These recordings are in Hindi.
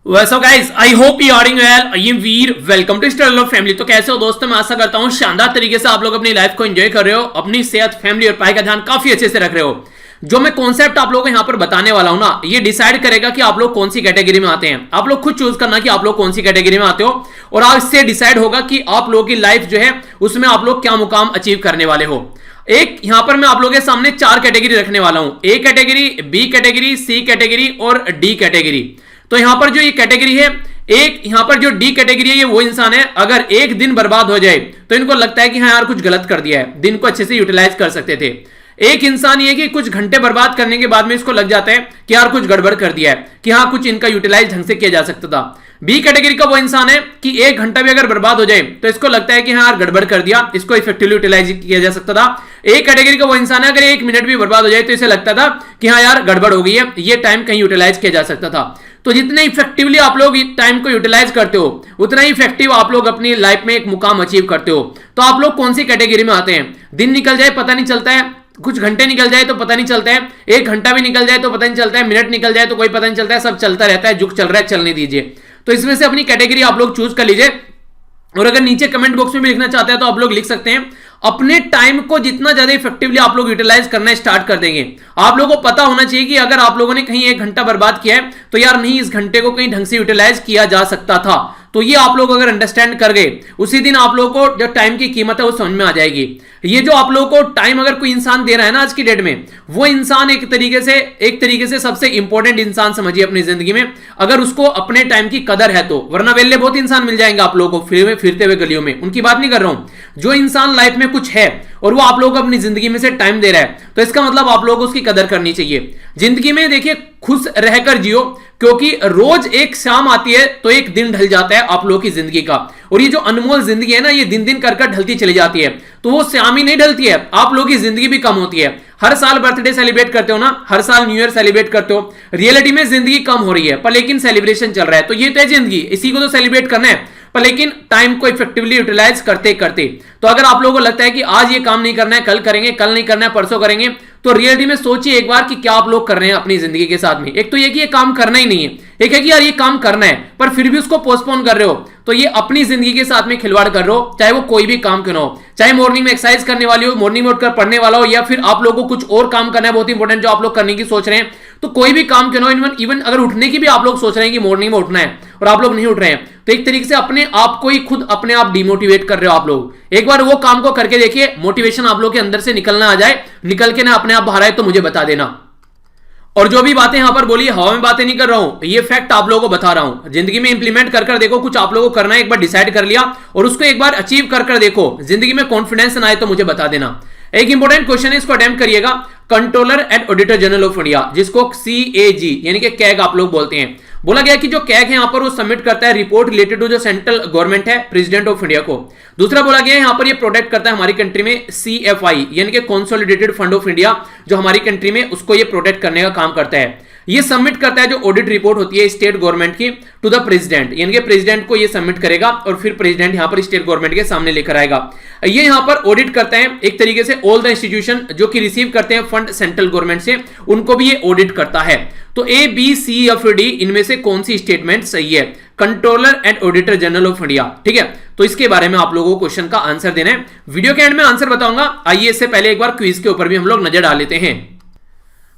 वैसे guys I hope you are well. I am Veer, welcome to Style of Family. तो कैसे हो दोस्तों, मैं आशा करता हूं शानदार तरीके से आप लोग अपनी लाइफ को एंजॉय कर रहे हो, अपनी सेहत, फैमिली और पढ़ाई का ध्यान काफी अच्छे से रख रहे हो। जो मैं कॉन्सेप्ट आप लोगों को यहां पर बताने वाला हूं ना, ये डिसाइड करेगा कि आप लोग कौन सी कैटेगरी में आते हैं। आप लोग खुद चूज करना कि आप लोग कौन सी कैटेगरी में आते हो, और आज इससे डिसाइड होगा कि आप लोगों की लाइफ जो है उसमें आप लोग क्या मुकाम अचीव करने वाले हो। एक यहां पर मैं आप लोगों के सामने चार कैटेगरी रखने वाला हूं, A category, B category, C category और डी कैटेगरी। तो यहां पर जो ये कैटेगरी है, एक यहां पर जो डी कैटेगरी है, ये वो इंसान है अगर एक दिन बर्बाद हो जाए तो इनको लगता है कि हाँ यार कुछ गलत कर दिया है, दिन को अच्छे से यूटिलाइज कर सकते थे। एक इंसान ये कि कुछ घंटे बर्बाद करने के बाद में इसको लग जाता है कि यार कुछ गड़बड़ कर दिया है, कि हाँ कुछ इनका यूटिलाइज ढंग से किया जा सकता था। बी कैटेगरी का वो इंसान है कि एक घंटा भी अगर बर्बाद हो जाए तो इसको लगता है कि हाँ यार गड़बड़ कर दिया, इसको इफेक्टिवली यूटिलाइज किया जा सकता था। एक कैटेगरी का वो इंसान है अगर एक मिनट भी बर्बाद हो जाए तो इसे लगता था कि हाँ यार गड़बड़ हो गई है, ये टाइम कहीं यूटिलाइज किया जा सकता था। तो जितने इफेक्टिवली आप लोग टाइम को यूटिलाइज करते हो उतना ही इफेक्टिव आप लोग अपनी लाइफ में एक मुकाम अचीव करते हो। तो आप लोग कौन सी कैटेगरी में आते हैं? दिन निकल जाए पता नहीं चलता है, कुछ घंटे निकल जाए तो पता नहीं चलता है, एक घंटा भी निकल जाए तो पता नहीं चलता है, मिनट निकल जाए तो कोई पता नहीं चलता है, सब चलता रहता है, जुग चल रहा है चलने दीजिए। तो इसमें से अपनी कैटेगरी आप लोग चूज कर लीजिए। और अगर नीचे कमेंट बॉक्स में भी लिखना चाहते हैं तो आप लोग लिख सकते हैं। अपने टाइम को जितना ज्यादा इफेक्टिवली आप लोग यूटिलाइज करना स्टार्ट कर देंगे। आप लोगों को पता होना चाहिए कि अगर आप लोगों ने कहीं एक घंटा बर्बाद किया है तो यार नहीं, इस घंटे को कहीं ढंग से यूटिलाइज किया जा सकता था। तो ये आप लोग अगर अंडरस्टैंड कर गए, उसी दिन आप लोगों को जो टाइम की कीमत है वो समझ में आ जाएगी। ये जो आप लोगों को टाइम अगर कोई इंसान दे रहा है ना आज की डेट में, वो इंसान एक तरीके से सबसे इंपॉर्टेंट इंसान समझिए अपनी जिंदगी में, अगर उसको अपने टाइम की कदर है तो। वरना वेले बहुत इंसान मिल जाएंगे आप लोगों को फिरते हुए गलियों में, उनकी बात नहीं कर रहा हूं। जो इंसान लाइफ में कुछ है और वो आप लोगों को अपनी जिंदगी में से टाइम दे रहा है, तो इसका मतलब आप लोगों को उसकी कदर करनी चाहिए। जिंदगी में देखिए खुश रहकर जियो, क्योंकि रोज एक शाम आती है तो एक दिन ढल जाता है आप लोगों की जिंदगी का। और ये जो अनमोल जिंदगी है ना, ये दिन दिन कर ढलती चली जाती है। तो वो शाम ही नहीं ढलती है, आप लोगों की जिंदगी भी कम होती है। हर साल बर्थडे सेलिब्रेट करते हो ना, हर साल न्यू ईयर सेलिब्रेट करते हो, रियलिटी में जिंदगी कम हो रही है पर लेकिन सेलिब्रेशन चल रहा है। तो ये तो है जिंदगी, इसी को तो सेलिब्रेट करना है, पर लेकिन टाइम को इफेक्टिवली यूटिलाइज करते करते। तो अगर आप लोगों को लगता है कि आज ये काम नहीं करना है, कल करेंगे, कल नहीं करना है, परसों करेंगे, तो रियलिटी में सोचिए एक बार कि क्या आप लोग कर रहे हैं अपनी जिंदगी के साथ में। एक तो ये कि ये काम करना ही नहीं है, एक है कि यार ये काम करना है पर फिर भी उसको पोस्टपोन कर रहे हो, तो ये अपनी जिंदगी के साथ में खिलवाड़ कर रहे हो। चाहे वो कोई भी काम क्यों ना हो, चाहे मॉर्निंग में एक्सरसाइज करने वाली हो, मॉर्निंग में उठकर पढ़ने वाला हो, या फिर आप लोगों को कुछ और काम करना है बहुत इंपॉर्टेंट जो आप लोग करने की सोच रहे हैं, तो कोई भी काम क्यों ना हो, इवन अगर उठने की भी आप लोग सोच रहे हैं कि मॉर्निंग में उठना है और आप लोग नहीं उठ रहे हैं, तो एक तरीके से अपने आप को ही खुद अपने आप डिमोटिवेट कर रहे हो आप लोग। एक बार वो काम को करके देखिए, मोटिवेशन आप लोग के अंदर से निकलना आ जाए, निकल के ना अपने आप बाहर आए तो मुझे बता देना। और जो भी बातें यहां पर बोली, हवा में बातें नहीं कर रहा हूं, ये फैक्ट आप लोगों को बता रहा हूं। जिंदगी में इंप्लीमेंट कर देखो, कुछ आप लोगों को करना है, एक बार डिसाइड कर लिया और उसको एक बार अचीव कर देखो, जिंदगी में कॉन्फिडेंस ना आए तो मुझे बता देना। एक इंपॉर्टेंट क्वेश्चन है, इसको अटेम्प्ट करिएगा। Controller and auditor general of India, जिसको CAG यानी कि कैग आप लोग बोलते हैं, बोला गया कि जो कैग है यहां पर वो सबमिट करता है रिपोर्ट रिलेटेड टू जो सेंट्रल गवर्नमेंट है, प्रेसिडेंट ऑफ इंडिया को। दूसरा बोला गया यहां पर ये प्रोटेक्ट करता है हमारी कंट्री में CFI यानी कि कंसोलिडेटेड फंड ऑफ इंडिया, जो हमारी कंट्री में उसको ये प्रोटेक्ट करने का काम करता है। ये सबमिट करता है जो ऑडिट रिपोर्ट होती है स्टेट गवर्नमेंट की टू द प्रेसिडेंट, यानी कि प्रेसिडेंट को ये सबमिट करेगा और फिर प्रेसिडेंट यहां पर स्टेट गवर्नमेंट के सामने लेकर आएगा। ये यहां पर ऑडिट करता है एक तरीके से ऑल द इंस्टीट्यूशन जो कि रिसीव करते हैं फंड सेंट्रल गवर्नमेंट से, उनको भी ये ऑडिट करता है। तो A, B, C या फिर D इनमें से कौन सी स्टेटमेंट सही है? Controller and auditor general of India, ठीक है। तो इसके बारे में आप लोगों को क्वेश्चन का आंसर देना है। वीडियो के एंड में आंसर बताऊंगा। आइए इससे पहले एक बार क्विज के ऊपर भी हम लोग नजर डाल लेते हैं।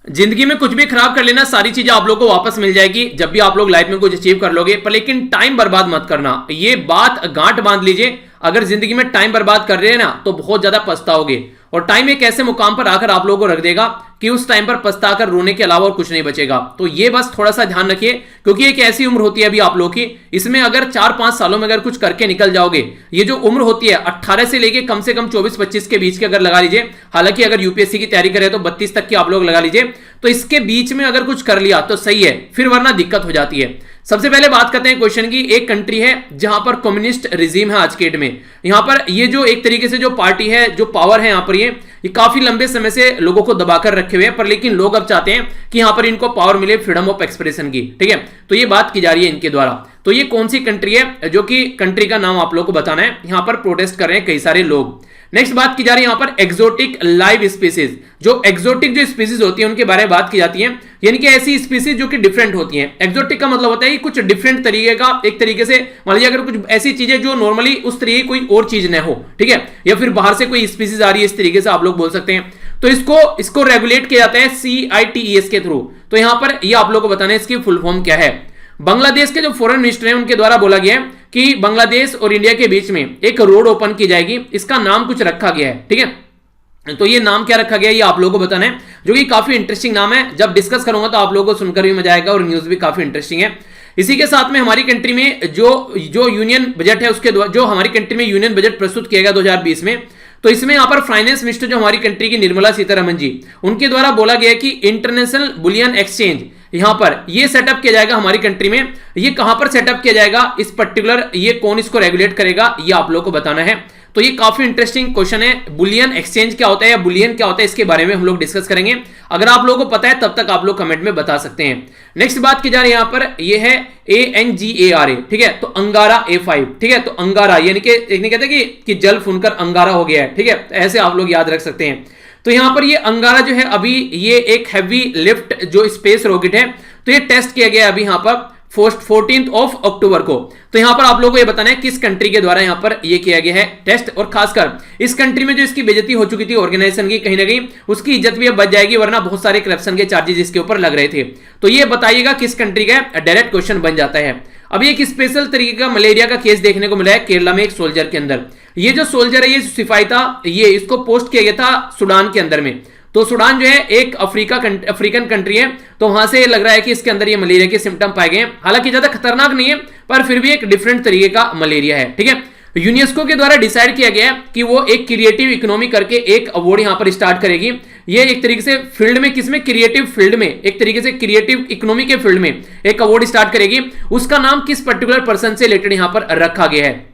जिंदगी में कुछ भी खराब कर लेना, सारी चीजें आप लोग को वापस मिल जाएगी जब भी आप लोग लाइफ में कुछ अचीव कर लोगे, पर लेकिन टाइम बर्बाद मत करना। ये बात गांठ बांध लीजिए, अगर जिंदगी में टाइम बर्बाद कर रहे हैं ना तो बहुत ज्यादा पछताओगे। और टाइम एक ऐसे मुकाम पर आकर आप लोगों को रख देगा कि उस टाइम पर पछताकर रोने के अलावा और कुछ नहीं बचेगा। तो ये बस थोड़ा सा ध्यान रखिए, क्योंकि एक ऐसी उम्र होती है अभी आप लोगों की, इसमें अगर 4-5 सालों में अगर कुछ करके निकल जाओगे, ये जो उम्र होती है 18 से लेके कम से कम 24-25 के बीच के अगर लगा लीजिए, हालांकि अगर यूपीएससी की तैयारी करें तो 32 तक की आप लोग लगा लीजिए, तो इसके बीच में अगर कुछ कर लिया तो सही है, फिर वरना दिक्कत हो जाती है। सबसे पहले बात करते हैं क्वेश्चन की। एक कंट्री है जहां पर कम्युनिस्ट रिजीम है आज के डेट में, यहां पर ये जो एक तरीके से जो पार्टी है, जो पावर है यहां पर, ये काफी लंबे समय से लोगों को दबाकर रखे हुए हैं, पर लेकिन लोग अब चाहते हैं कि यहां पर इनको पावर मिले फ्रीडम ऑफ एक्सप्रेशन की, ठीक है। तो ये बात की जा रही है इनके द्वारा। तो ये कौन सी कंट्री है, जो कि कंट्री का नाम आप लोग को बताना है। यहां पर प्रोटेस्ट कर रहे हैं कई सारे लोग। नेक्स्ट बात की जा रही है यहां पर एक्सोटिक लाइव स्पीसीज। जो एक्सोटिक जो स्पीसीज होती है उनके बारे में बात की जाती है, यानी कि ऐसी स्पीसीज जो कि डिफरेंट होती हैं। एक्सोटिक का मतलब होता है कि कुछ डिफरेंट तरीके का, एक तरीके से मान लीजिए अगर कुछ ऐसी चीजें जो नॉर्मली उस तरीके की कोई और चीज न हो, ठीक है, या फिर बाहर से कोई स्पीसीज आ रही है, इस तरीके से आप लोग बोल सकते हैं। तो इसको रेगुलेट किया जाता है CITES के थ्रू। तो यहां पर ये आप लोग को बताना है इसकी फुल फॉर्म क्या है। बांग्लादेश के जो फॉरेन मिनिस्टर हैं उनके द्वारा बोला गया है कि बांग्लादेश और इंडिया के बीच में एक रोड ओपन की जाएगी, इसका नाम कुछ रखा गया है, ठीक है। तो ये नाम क्या रखा गया ये आप लोगों को बताना है, जो कि काफी इंटरेस्टिंग नाम है। जब डिस्कस करूंगा तो आप लोगों को सुनकर भी मजा आएगा और न्यूज भी काफी इंटरेस्टिंग है। इसी के साथ में हमारी कंट्री में जो यूनियन बजट है उसके द्वारा जो हमारी कंट्री में यूनियन बजट प्रस्तुत किया गया 2020 में, तो इसमें यहां पर फाइनेंस मिनिस्टर जो हमारी कंट्री की निर्मला सीतारमन जी, उनके द्वारा बोला गया कि इंटरनेशनल बुलियन एक्सचेंज यहां पर ये सेटअप किया जाएगा हमारी कंट्री में। ये कहां पर सेटअप किया जाएगा, इस पर्टिकुलर ये कौन इसको रेगुलेट करेगा, ये आप लोगों को बताना है। तो ये काफी इंटरेस्टिंग क्वेश्चन है। बुलियन एक्सचेंज क्या होता है या बुलियन क्या होता है, इसके बारे में हम लोग डिस्कस करेंगे। अगर आप लोगों को पता है तब तक आप लोग कमेंट में बता सकते हैं। नेक्स्ट बात की जा रही है यहां पर, ये है ANGARA, ठीक है, तो अंगारा A5, ठीक है। तो अंगारा यानी कि एक नहीं कहते कि जल फूनकर अंगारा हो गया है, ठीक है, ऐसे आप लोग याद रख सकते हैं। तो यहां पर ये अंगारा जो है अभी ये एक हैवी लिफ्ट जो स्पेस रॉकेट है, तो ये टेस्ट किया गया अभी यहां पर 14 अक्टूबर को। तो यहां पर आप लोगों को ये बताना है किस कंट्री के द्वारा यहां पर ये किया गया है टेस्ट, और खासकर इस कंट्री में जो इसकी बेइज्जती हो चुकी थी ऑर्गेनाइजेशन की, कहीं ना कहीं उसकी इज्जत भी अब बच जाएगी, वरना बहुत सारे करप्शन के चार्जेस इसके ऊपर लग रहे थे। तो ये बताइएगा किस कंट्री का, डायरेक्ट क्वेश्चन बन जाता है। अभी एक स्पेशल तरीके का मलेरिया का केस देखने को मिला है केरला में एक सोल्जर के अंदर। ये जो सोल्जर है ये सिपाही था, ये इसको पोस्ट किया गया था सूडान के अंदर में। तो सूडान जो है एक अफ्रीकन कंट्री है, तो वहां से लग रहा है कि इसके अंदर ये मलेरिया के सिम्टम पाए गए हैं। हालांकि ज्यादा खतरनाक नहीं है, पर फिर भी एक डिफरेंट तरीके का मलेरिया है, ठीक है। यूनेस्को के द्वारा डिसाइड किया गया कि वो एक क्रिएटिव इकोनॉमी करके एक अवार्ड यहां पर स्टार्ट करेगी। ये एक तरीके से फील्ड में, किसमें, क्रिएटिव फील्ड में, एक तरीके से क्रिएटिव इकोनॉमी के फील्ड में एक अवार्ड स्टार्ट करेगी। उसका नाम किस पर्टिकुलर पर्सन से रिलेटेड यहां पर रखा गया है,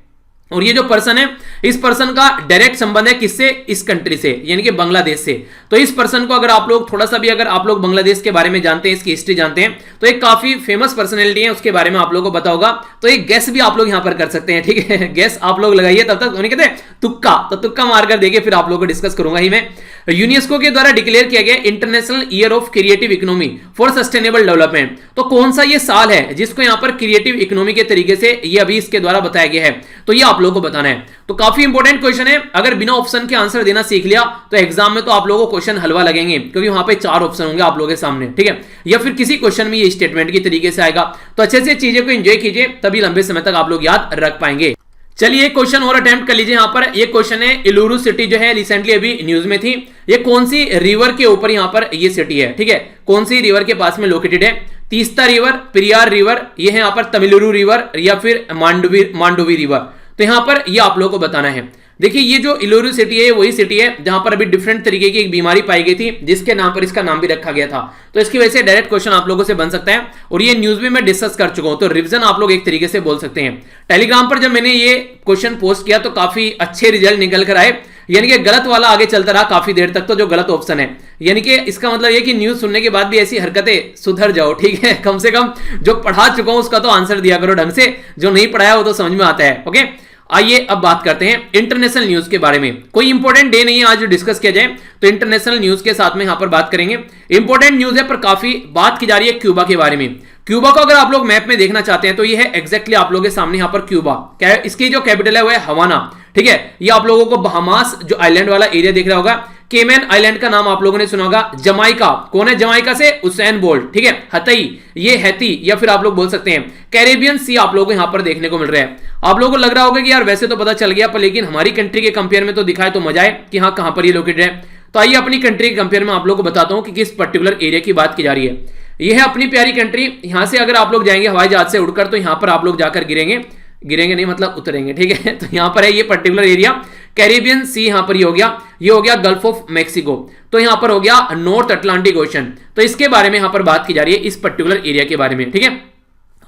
और ये जो पर्सन है इस पर्सन का डायरेक्ट संबंध है किससे, इस कंट्री से, यानी कि बांग्लादेश से। तो इस पर्सन को अगर आप लोग थोड़ा सा भी अगर आप लोग बांग्लादेश के बारे में जानते हैं, इसकी हिस्ट्री जानते हैं, तो एक काफी फेमस पर्सनैलिटी है, उसके बारे में आप लोगों को पता होगा। तो एक गेस भी आप लोग यहां पर कर सकते हैं, ठीक है, गेस आप लोग लगाइए। तब तक उन्हें कहते हैं तुक्का, तो तुक्का मारकर देखिए, फिर आप लोगों को डिस्कस करूंगा ही मैं। यूनेस्को के द्वारा डिक्लेयर किया गया International Year of Creative economy for sustainable Development. तो कौन सा ये साल है जिसको यहां पर क्रिएटिव इकोनॉमी के तरीके से ये अभी इसके द्वारा बताया गया है, तो ये आप लोगों को बताना है। तो काफी इंपॉर्टेंट क्वेश्चन है। अगर बिना ऑप्शन के आंसर देना सीख लिया तो एग्जाम में तो आप लोगों को क्वेश्चन हलवा लगेंगे, क्योंकि वहां पे 4 ऑप्शन होंगे आप लोगों के सामने, ठीक है, या फिर किसी क्वेश्चन में ये स्टेटमेंट की तरीके से आएगा। तो अच्छे से चीजें को एंजॉय कीजिए, तभी लंबे समय तक आप लोग याद रख पाएंगे। चलिए एक क्वेश्चन और अटेम्प्ट कर लीजिए। यहां पर ये क्वेश्चन है, इलुरु सिटी जो है रिसेंटली अभी न्यूज में थी, ये कौन सी रिवर के ऊपर यहां पर ये सिटी है, ठीक है, कौन सी रिवर के पास में लोकेटेड है। तीस्ता रिवर, पेरियार रिवर, ये है यहां पर तमिलुरु रिवर, या फिर मांडोवी रिवर। तो यहां पर ये आप लोगों को बताना है। देखिए ये जो इलोरू सिटी है वही सिटी है जहां पर अभी डिफरेंट तरीके की एक बीमारी पाई गई थी, जिसके नाम पर इसका नाम भी रखा गया था। तो इसकी वजह से डायरेक्ट क्वेश्चन आप लोगों से बन सकता है, और ये न्यूज में मैं डिस्कस कर चुका हूं, तो रिवीजन आप लोग एक तरीके से बोल सकते हैं। टेलीग्राम पर जब मैंने ये क्वेश्चन पोस्ट किया तो काफी अच्छे रिजल्ट निकल कर आए, यानी कि गलत वाला आगे चलता रहा काफी देर तक, तो जो गलत ऑप्शन है, यानी कि इसका मतलब ये कि न्यूज सुनने के बाद भी ऐसी हरकतें सुधर जाओ, ठीक है, कम से कम जो पढ़ा चुका हूं उसका तो आंसर दिया करो ढंग से, जो नहीं पढ़ाया वो तो समझ में आता है। ओके, आइए अब बात करते हैं इंटरनेशनल न्यूज के बारे में। कोई इंपॉर्टेंट डे नहीं है आज जो डिस्कस किया जाए, तो इंटरनेशनल न्यूज के साथ में यहां पर बात करेंगे। इंपॉर्टेंट न्यूज है पर काफी बात की जा रही है क्यूबा के बारे में। क्यूबा को अगर आप लोग मैप में देखना चाहते हैं तो ये है एग्जैक्टली आप लोगों के सामने यहां पर क्यूबा, क्या इसकी जो कैपिटल है वो है हवाना, ठीक है। ये आप लोगों को बहामास जो आइलैंड वाला एरिया दिख रहा होगा, केमैन आइलैंड का नाम आप लोगों ने सुना होगा, जमाइका, कौन है जमाइका से, उसैन बोल्ट, ठीक है, हतई, ये हैती, या फिर आप लोग बोल सकते हैं कैरेबियन सी आप लोगों को यहां पर देखने को मिल रहा है। आप लोगों को लग रहा होगा कि यार वैसे तो पता चल गया, पर लेकिन हमारी कंट्री के कंपेयर में तो दिखाए तो मजा है कि हाँ कहां पर ये लोकेटेड है। तो आइए अपनी कंट्री के कंपेयर में आप लोगों को बताता हूं कि किस पर्टिकुलर एरिया की बात की जा रही है। यह है अपनी प्यारी कंट्री। यहां से अगर आप लोग जाएंगे हवाई जहाज से उड़कर तो यहां पर आप लोग जाकर गिरेंगे नहीं मतलब उतरेंगे, ठीक है। तो यहां पर है ये पर्टिकुलर एरिया कैरिबियन सी, यहां पर ये हो गया गल्फ ऑफ मैक्सिको, तो यहां पर हो गया नॉर्थ अटलांटिक ओशन। तो इसके बारे में यहां पर बात की जा रही है, इस पर्टिकुलर एरिया के बारे में, ठीक है।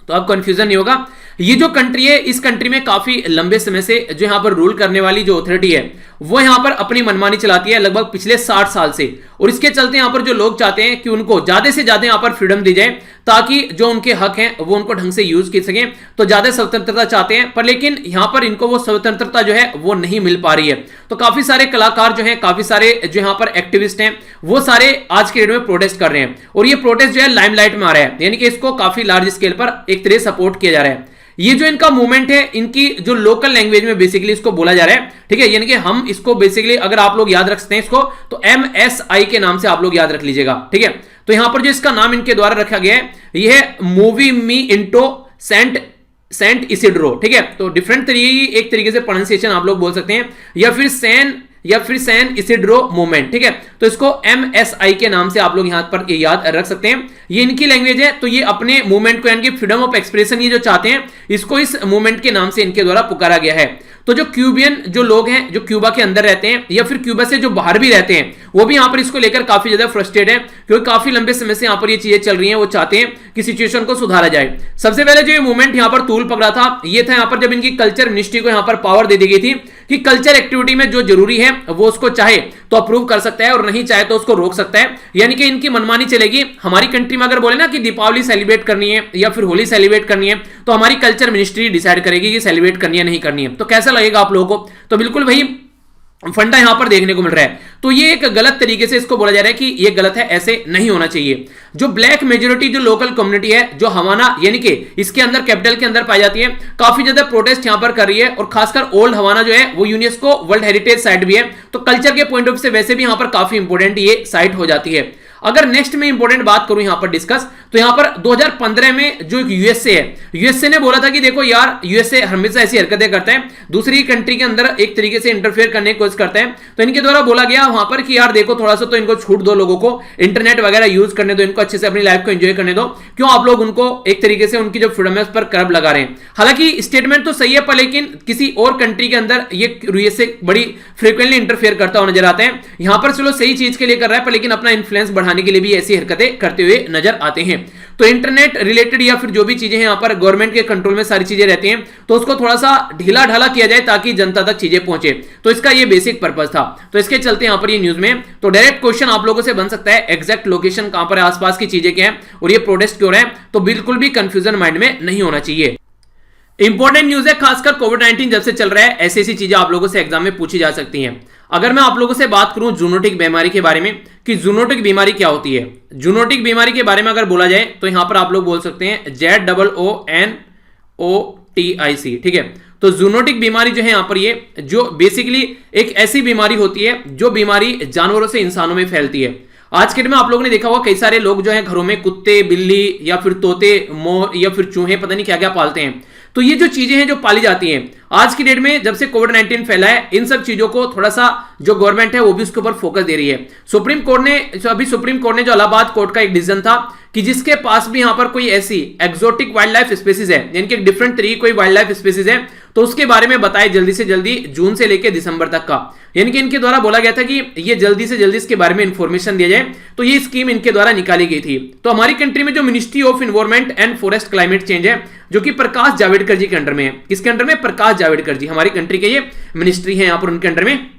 तो अब कंफ्यूजन नहीं होगा। ये जो कंट्री है, इस कंट्री में काफी लंबे समय से जो यहां पर रूल करने वाली जो अथॉरिटी है वो यहां पर अपनी मनमानी चलाती है लगभग पिछले 60 साल से, और इसके चलते यहां पर जो लोग चाहते हैं कि उनको ज्यादा से ज्यादा यहां पर फ्रीडम दी जाए ताकि जो उनके हक हैं वो उनको ढंग से यूज कर सकें, तो ज्यादा स्वतंत्रता चाहते हैं, पर लेकिन यहां पर इनको वो स्वतंत्रता जो है वो नहीं मिल पा रही है। तो काफी सारे कलाकार जो हैं, काफी सारे जो यहां पर एक्टिविस्ट हैं, वो सारे आज के डेट में प्रोटेस्ट कर रहे हैं और ये प्रोटेस्ट जो है लाइमलाइट में आ रहा है, यानी कि इसको काफी लार्ज स्केल पर एक तरह सपोर्ट किया जा रहा है। ये जो इनका मूवमेंट है, इनकी जो लोकल लैंग्वेज में बेसिकली इसको बोला जा रहा है, ठीक है, यानी कि हम इसको बेसिकली अगर आप लोग याद रख सकते हैं इसको, तो MSI के नाम से आप लोग याद रख लीजिएगा, ठीक है। तो यहां पर जो इसका नाम इनके द्वारा रखा गया है, यह है मूवी मी इंटो सेंट इसिड्रो, ठीक है। तो डिफरेंट तरीके, एक तरीके से प्रोनाउंसिएशन आप लोग बोल सकते हैं, या फिर सैन इसिड्रो मूवमेंट, ठीक है। तो इसको MSI के नाम से आप लोग यहां पर याद रख सकते हैं। ये इनकी लैंग्वेज है, तो ये अपने मूवमेंट को, यानी कि फ्रीडम ऑफ एक्सप्रेशन ये जो चाहते हैं, इसको इस मूवमेंट के नाम से इनके द्वारा पुकारा गया है। तो जो क्यूबियन जो लोग हैं, जो क्यूबा के अंदर रहते हैं या फिर क्यूबा से जो बाहर भी रहते हैं, वो भी यहां पर इसको लेकर काफी ज्यादा फ्रस्ट्रेटेड है, क्योंकि काफी लंबे समय से यहां पर ये चीजें चल रही हैं। वो चाहते हैं कि सिचुएशन को सुधारा जाए। सबसे पहले जो ये मूवमेंट यहां पर तूल पकड़ा था, ये था यहां पर जब इनकी कल्चर मिनिस्ट्री को यहां पर पावर दे दी गई थी कि कल्चर एक्टिविटी में जो जरूरी है वो उसको चाहे तो अप्रूव कर सकता है और नहीं चाहे तो उसको रोक सकता है, यानी कि इनकी मनमानी चलेगी। हमारी कंट्री में अगर बोले ना कि दीपावली सेलिब्रेट करनी है या फिर होली सेलिब्रेट करनी है, तो हमारी कल्चर मिनिस्ट्री डिसाइड करेगी कि सेलिब्रेट करनी है नहीं करनी है। तो कैसा लगेगा आप लोगों को? तो बिल्कुल वही फंडा यहां पर देखने को मिल रहा है। तो ये एक गलत तरीके से इसको बोला जा रहा है कि ये गलत है, ऐसे नहीं होना चाहिए। जो ब्लैक मेजोरिटी जो लोकल कम्युनिटी है, जो हवाना यानी कि इसके अंदर कैपिटल के अंदर पाई जाती है, काफी ज्यादा प्रोटेस्ट यहां पर कर रही है। और खासकर ओल्ड हवाना जो है वो यूनेस्को वर्ल्ड हेरिटेज साइट भी है, तो कल्चर के पॉइंट ऑफ से वैसे भी यहां पर काफी इंपोर्टेंट ये साइट हो जाती है। अगर नेक्स्ट में इंपोर्टेंट बात करूं यहां पर डिस्कस, तो यहां पर 2015 में जो यूएसए है, यूएसए ने बोला था कि देखो यार, यूएसए हमेशा ऐसी हरकतें करता है, दूसरी कंट्री के अंदर एक तरीके से इंटरफेयर करने की कोशिश करता है। तो इनके द्वारा बोला गया वहां पर कि यार देखो, थोड़ा सा तो इनको छूट दो, लोगों को इंटरनेट वगैरह यूज करने दो, इनको अच्छे से अपनी लाइफ को एंजॉय करने दो, क्यों आप लोग उनको एक तरीके से उनकी जो फ्रीडम है उस पर करब लगा रहे हैं। हालांकि स्टेटमेंट तो सही है, पर लेकिन किसी और कंट्री के अंदर ये यूएसए बड़ी फ्रीक्वेंटली इंटरफेयर करता हुआ नजर आता है। यहां पर चलो सही चीज के लिए कर रहा है, पर लेकिन अपना इन्फ्लुएंस बढ़ाने के लिए भी ऐसी हरकतें करते हुए नजर आते हैं। तो इंटरनेट रिलेटेड या फिर जो भी चीजें हैं यहां पर गवर्नमेंट के कंट्रोल में सारी चीजें रहती हैं, तो उसको थोड़ा सा ढीला ढाला किया जाए ताकि जनता तक चीजें पहुंचे। तो इसका ये बेसिक पर्पस था। तो इसके चलते यहां पर ये न्यूज में तो डायरेक्ट क्वेश्चन आप लोगों से बन सकता है, एग्जैक्ट लोकेशन कहां पर है, आसपास की चीजें क्या है और ये प्रोटेस्ट क्यों रहा है। तो बिल्कुल भी कंफ्यूजन माइंड में नहीं होना चाहिए। इंपॉर्टेंट न्यूज है, खासकर कोविड-19 जब से चल रहा है, ऐसी ऐसी चीजें आप लोगों से एग्जाम में पूछी जा सकती हैं। अगर मैं आप लोगों से बात करूं जूनोटिक बीमारी के बारे में कि जूनोटिक बीमारी क्या होती है, जूनोटिक बीमारी के बारे में अगर बोला जाए तो यहां पर आप लोग बोल सकते हैं ZOONOTIC, ठीक है। तो जूनोटिक बीमारी जो है यहां पर, ये जो बेसिकली एक ऐसी बीमारी होती है जो बीमारी जानवरों से इंसानों में फैलती है। आज के डेट में आप लोगों ने देखा होगा कई सारे लोग जो है घरों में कुत्ते, बिल्ली या फिर तोते, मोर या फिर चूहे, पता नहीं क्या क्या पालते हैं। तो ये जो चीजें हैं जो पाली जाती हैं आज की डेट में, जब से कोविड-19 फैला है, इन सब चीजों को थोड़ा सा जो गवर्नमेंट है वो भी उसके ऊपर फोकस दे रही है। सुप्रीम कोर्ट ने जो इलाहाबाद कोर्ट का एक डिसीजन था कि जिसके पास भी यहां पर कोई ऐसी एक्सोटिक वाइल्ड लाइफ स्पीसीज है, यानी कि डिफरेंट तरीके कोई वाइल्ड लाइफ स्पीसीज है, तो उसके बारे में बताए जल्दी से जल्दी, जून से लेकर दिसंबर तक का, यानी कि इनके द्वारा बोला गया था कि ये जल्दी से जल्दी इसके बारे में इंफॉर्मेशन दिया जाए। तो ये स्कीम इनके द्वारा निकाली गई थी। तो हमारी कंट्री में जो ministry of environment and forest climate change है, जो कि प्रकाश जावड़ेकर जी के अंडर में है। किसके अंडर में? प्रकाश जावड़ेकर जी, हमारी कंट्री के ये मिनिस्ट्री है यहां पर, उनके अंडर में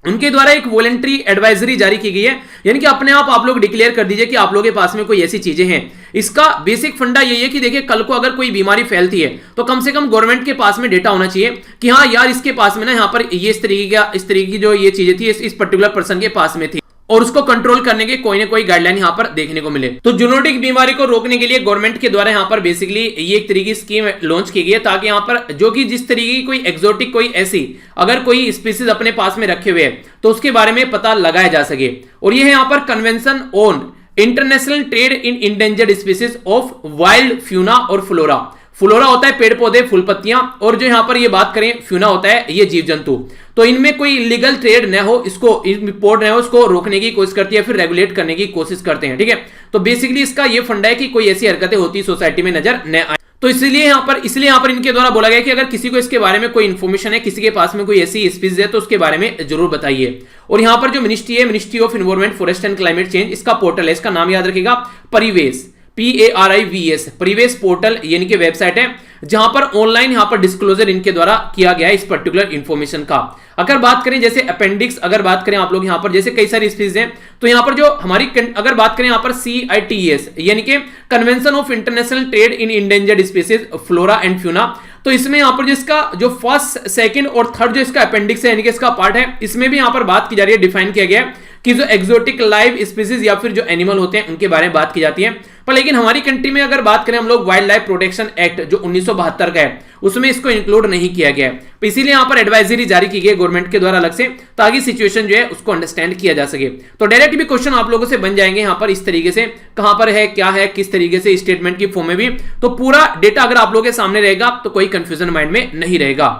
उनके द्वारा एक वॉलंटरी एडवाइजरी जारी की गई है, यानी कि अपने आप लोग डिक्लेयर कर दीजिए कि आप लोगों के पास में कोई ऐसी चीजें हैं। इसका बेसिक फंडा यही है कि देखिए, कल को अगर कोई बीमारी फैलती है तो कम से कम गवर्नमेंट के पास में डेटा होना चाहिए कि हाँ यार, इसके पास में ना यहाँ पर ये इस तरीके की जो ये चीजें थी इस पर्टिकुलर पर्सन के पास में थी, और उसको कंट्रोल करने के कोई ना कोई गाइडलाइन यहां पर देखने को मिले। तो जूनोटिक बीमारी को रोकने के लिए गवर्नमेंट के द्वारा यहां पर बेसिकली ये एक तरीके की स्कीम लॉन्च की गई है, ताकि यहां पर जो कि जिस तरीके की कोई एक्सोटिक कोई ऐसी अगर कोई स्पीसीज अपने पास में रखे हुए हैं तो उसके बारे में पता लगाया जा सके। और ये है यहां पर convention on international trade in endangered species of wild fauna और फ्लोरा। फ्लोरा होता है पेड़ पौधे, फूल पत्तियां, और जो यहां पर ये बात करें फ्यूना होता है ये जीव जंतु। तो इनमें कोई इलीगल ट्रेड न हो, इसको इंपोर्ट न हो, इसको रोकने की कोशिश करती है, फिर रेगुलेट करने की कोशिश करते हैं, ठीक है। तो बेसिकली इसका ये फंडा है कि कोई ऐसी हरकतें होती सोसाइटी में नजर न आए। तो इसलिए यहां पर इनके द्वारा बोला गया कि अगर किसी को इसके बारे में कोई इन्फॉर्मेशन है, किसी के पास में कोई ऐसी स्पीसीज है, तो उसके बारे में जरूर बताइए। और यहां पर जो मिनिस्ट्री है, ministry of environment forest and climate change, इसका पोर्टल है, इसका नाम याद रखिएगा, परिवेश। PARIVES प्रीवियस पोर्टल यानी कि वेबसाइट है, जहां पर ऑनलाइन यहां पर डिस्क्लोजर इनके द्वारा किया गया है इस पर्टिकुलर इंफॉर्मेशन का। अगर बात करें जैसे अपेंडिक्स, अगर बात करें आप लोग यहां पर जैसे कई सारी स्पीसीज हैं, तो यहां पर जो हमारी अगर बात करें यहां पर CITES यानी कि convention of international trade in endangered species flora and fauna, तो इसमें यहां पर जिसका जो फर्स्ट सेकंड और थर्ड जो इसका अपेंडिक्स है यानी कि इसका पार्ट है, इसमें भी यहां पर बात की जा रही है, डिफाइन किया गया है कि जो एक्सोटिक लाइव स्पीसीज या फिर जो एनिमल होते हैं उनके बारे में बात की जाती है। पर लेकिन हमारी कंट्री में अगर बात करें हम लोग वाइल्ड लाइफ प्रोटेक्शन एक्ट जो 1972 का है, उसमें इसको इंक्लूड नहीं किया गया है। तो इसीलिए यहां पर एडवाइजरी जारी की गई गवर्नमेंट के द्वारा अलग से, ताकि सिचुएशन जो है उसको अंडरस्टैंड किया जा सके। तो डायरेक्ट भी क्वेश्चन आप लोगों से बन जाएंगे यहां पर इस तरीके से, कहां पर है, क्या है, किस तरीके से, स्टेटमेंट की फॉर्म में भी। तो पूरा डेटा अगर आप लोगों के सामने रहेगा तो कोई कंफ्यूजन माइंड में नहीं रहेगा।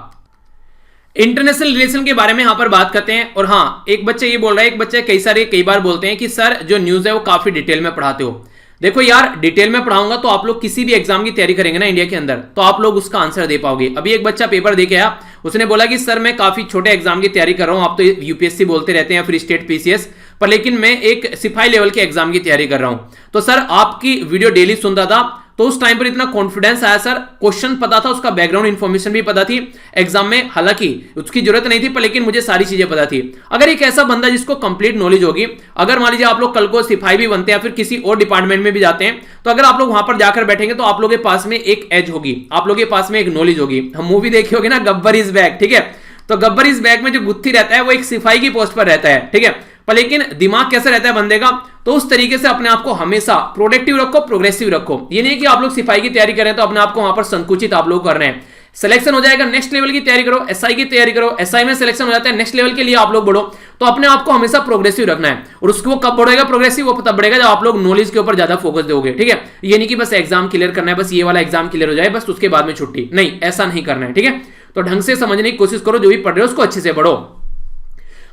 इंटरनेशनल रिलेशन के बारे में यहां पर बात करते हैं। और हाँ, एक बच्चा ये बोल रहा है, एक बच्चा कई बार बोलते हैं कि सर जो न्यूज है वो काफी डिटेल में पढ़ाते हो। देखो यार, डिटेल में पढ़ाऊंगा तो आप लोग किसी भी एग्जाम की तैयारी करेंगे ना इंडिया के अंदर, तो आप लोग उसका आंसर दे पाओगे। अभी एक बच्चा पेपर दे के आया, उसने बोला कि सर मैं काफी छोटे एग्जाम की तैयारी कर रहा हूं, आप तो यूपीएससी बोलते रहते हैं फिर स्टेट पीसीएस, पर लेकिन मैं एक सिपाही लेवल के एग्जाम की तैयारी कर रहा हूं। तो सर आपकी वीडियो डेली सुनता था, तो उस टाइम पर इतना कॉन्फिडेंस आया सर, क्वेश्चन पता था, उसका बैकग्राउंड इंफॉर्मेशन भी पता थी एग्जाम में, हालांकि उसकी जरूरत नहीं थी पर लेकिन मुझे सारी चीजें पता थी। अगर एक ऐसा बंदा जिसको कंप्लीट नॉलेज होगी, अगर मान लीजिए आप लोग कल को सिपाही भी बनते हैं या फिर किसी और डिपार्टमेंट में भी जाते हैं, तो अगर आप लोग वहां पर जाकर बैठेंगे तो आप लोगों के पास में एक एज होगी, आप लोगों के पास में एक नॉलेज होगी। हम मूवी देखी होगी ना, गब्बर इज बैक, ठीक है। तो गब्बर इज बैक में जो गुत्थी रहता है वो एक सिपाही की पोस्ट पर रहता है, ठीक है। पर लेकिन दिमाग कैसा रहता है बंदे का, तो उस तरीके से अपने आप को हमेशा प्रोडक्टिव रखो, प्रोग्रेसिव रखो। ये नहीं कि आप लोग सिपाही की तैयारी करें तो अपने आप को वहां पर संकुचित आप लोग कर रहे हैं। सिलेक्शन हो जाएगा, नेक्स्ट लेवल की तैयारी करो, एसआई की तैयारी करो, एसआई में सिलेक्शन हो जाता है, नेक्स्ट लेवल के लिए आप लोग बढ़ो। तो अपने आप को हमेशा प्रोग्रेसिव रखना है। और उसको कब बढ़ेगा प्रोग्रेसिव, वो तब बढ़ेगा जब आप लोग नॉलेज के ऊपर ज्यादा फोकस दोगे, ठीक है। ये नहीं कि बस एग्जाम क्लियर करना है, बस ये वाला एग्जाम क्लियर हो जाए बस उसके बाद में छुट्टी, नहीं, ऐसा नहीं करना है, ठीक है। तो ढंग से समझने की कोशिश करो, जो भी पढ़ रहे हो उसको अच्छे से पढ़ो।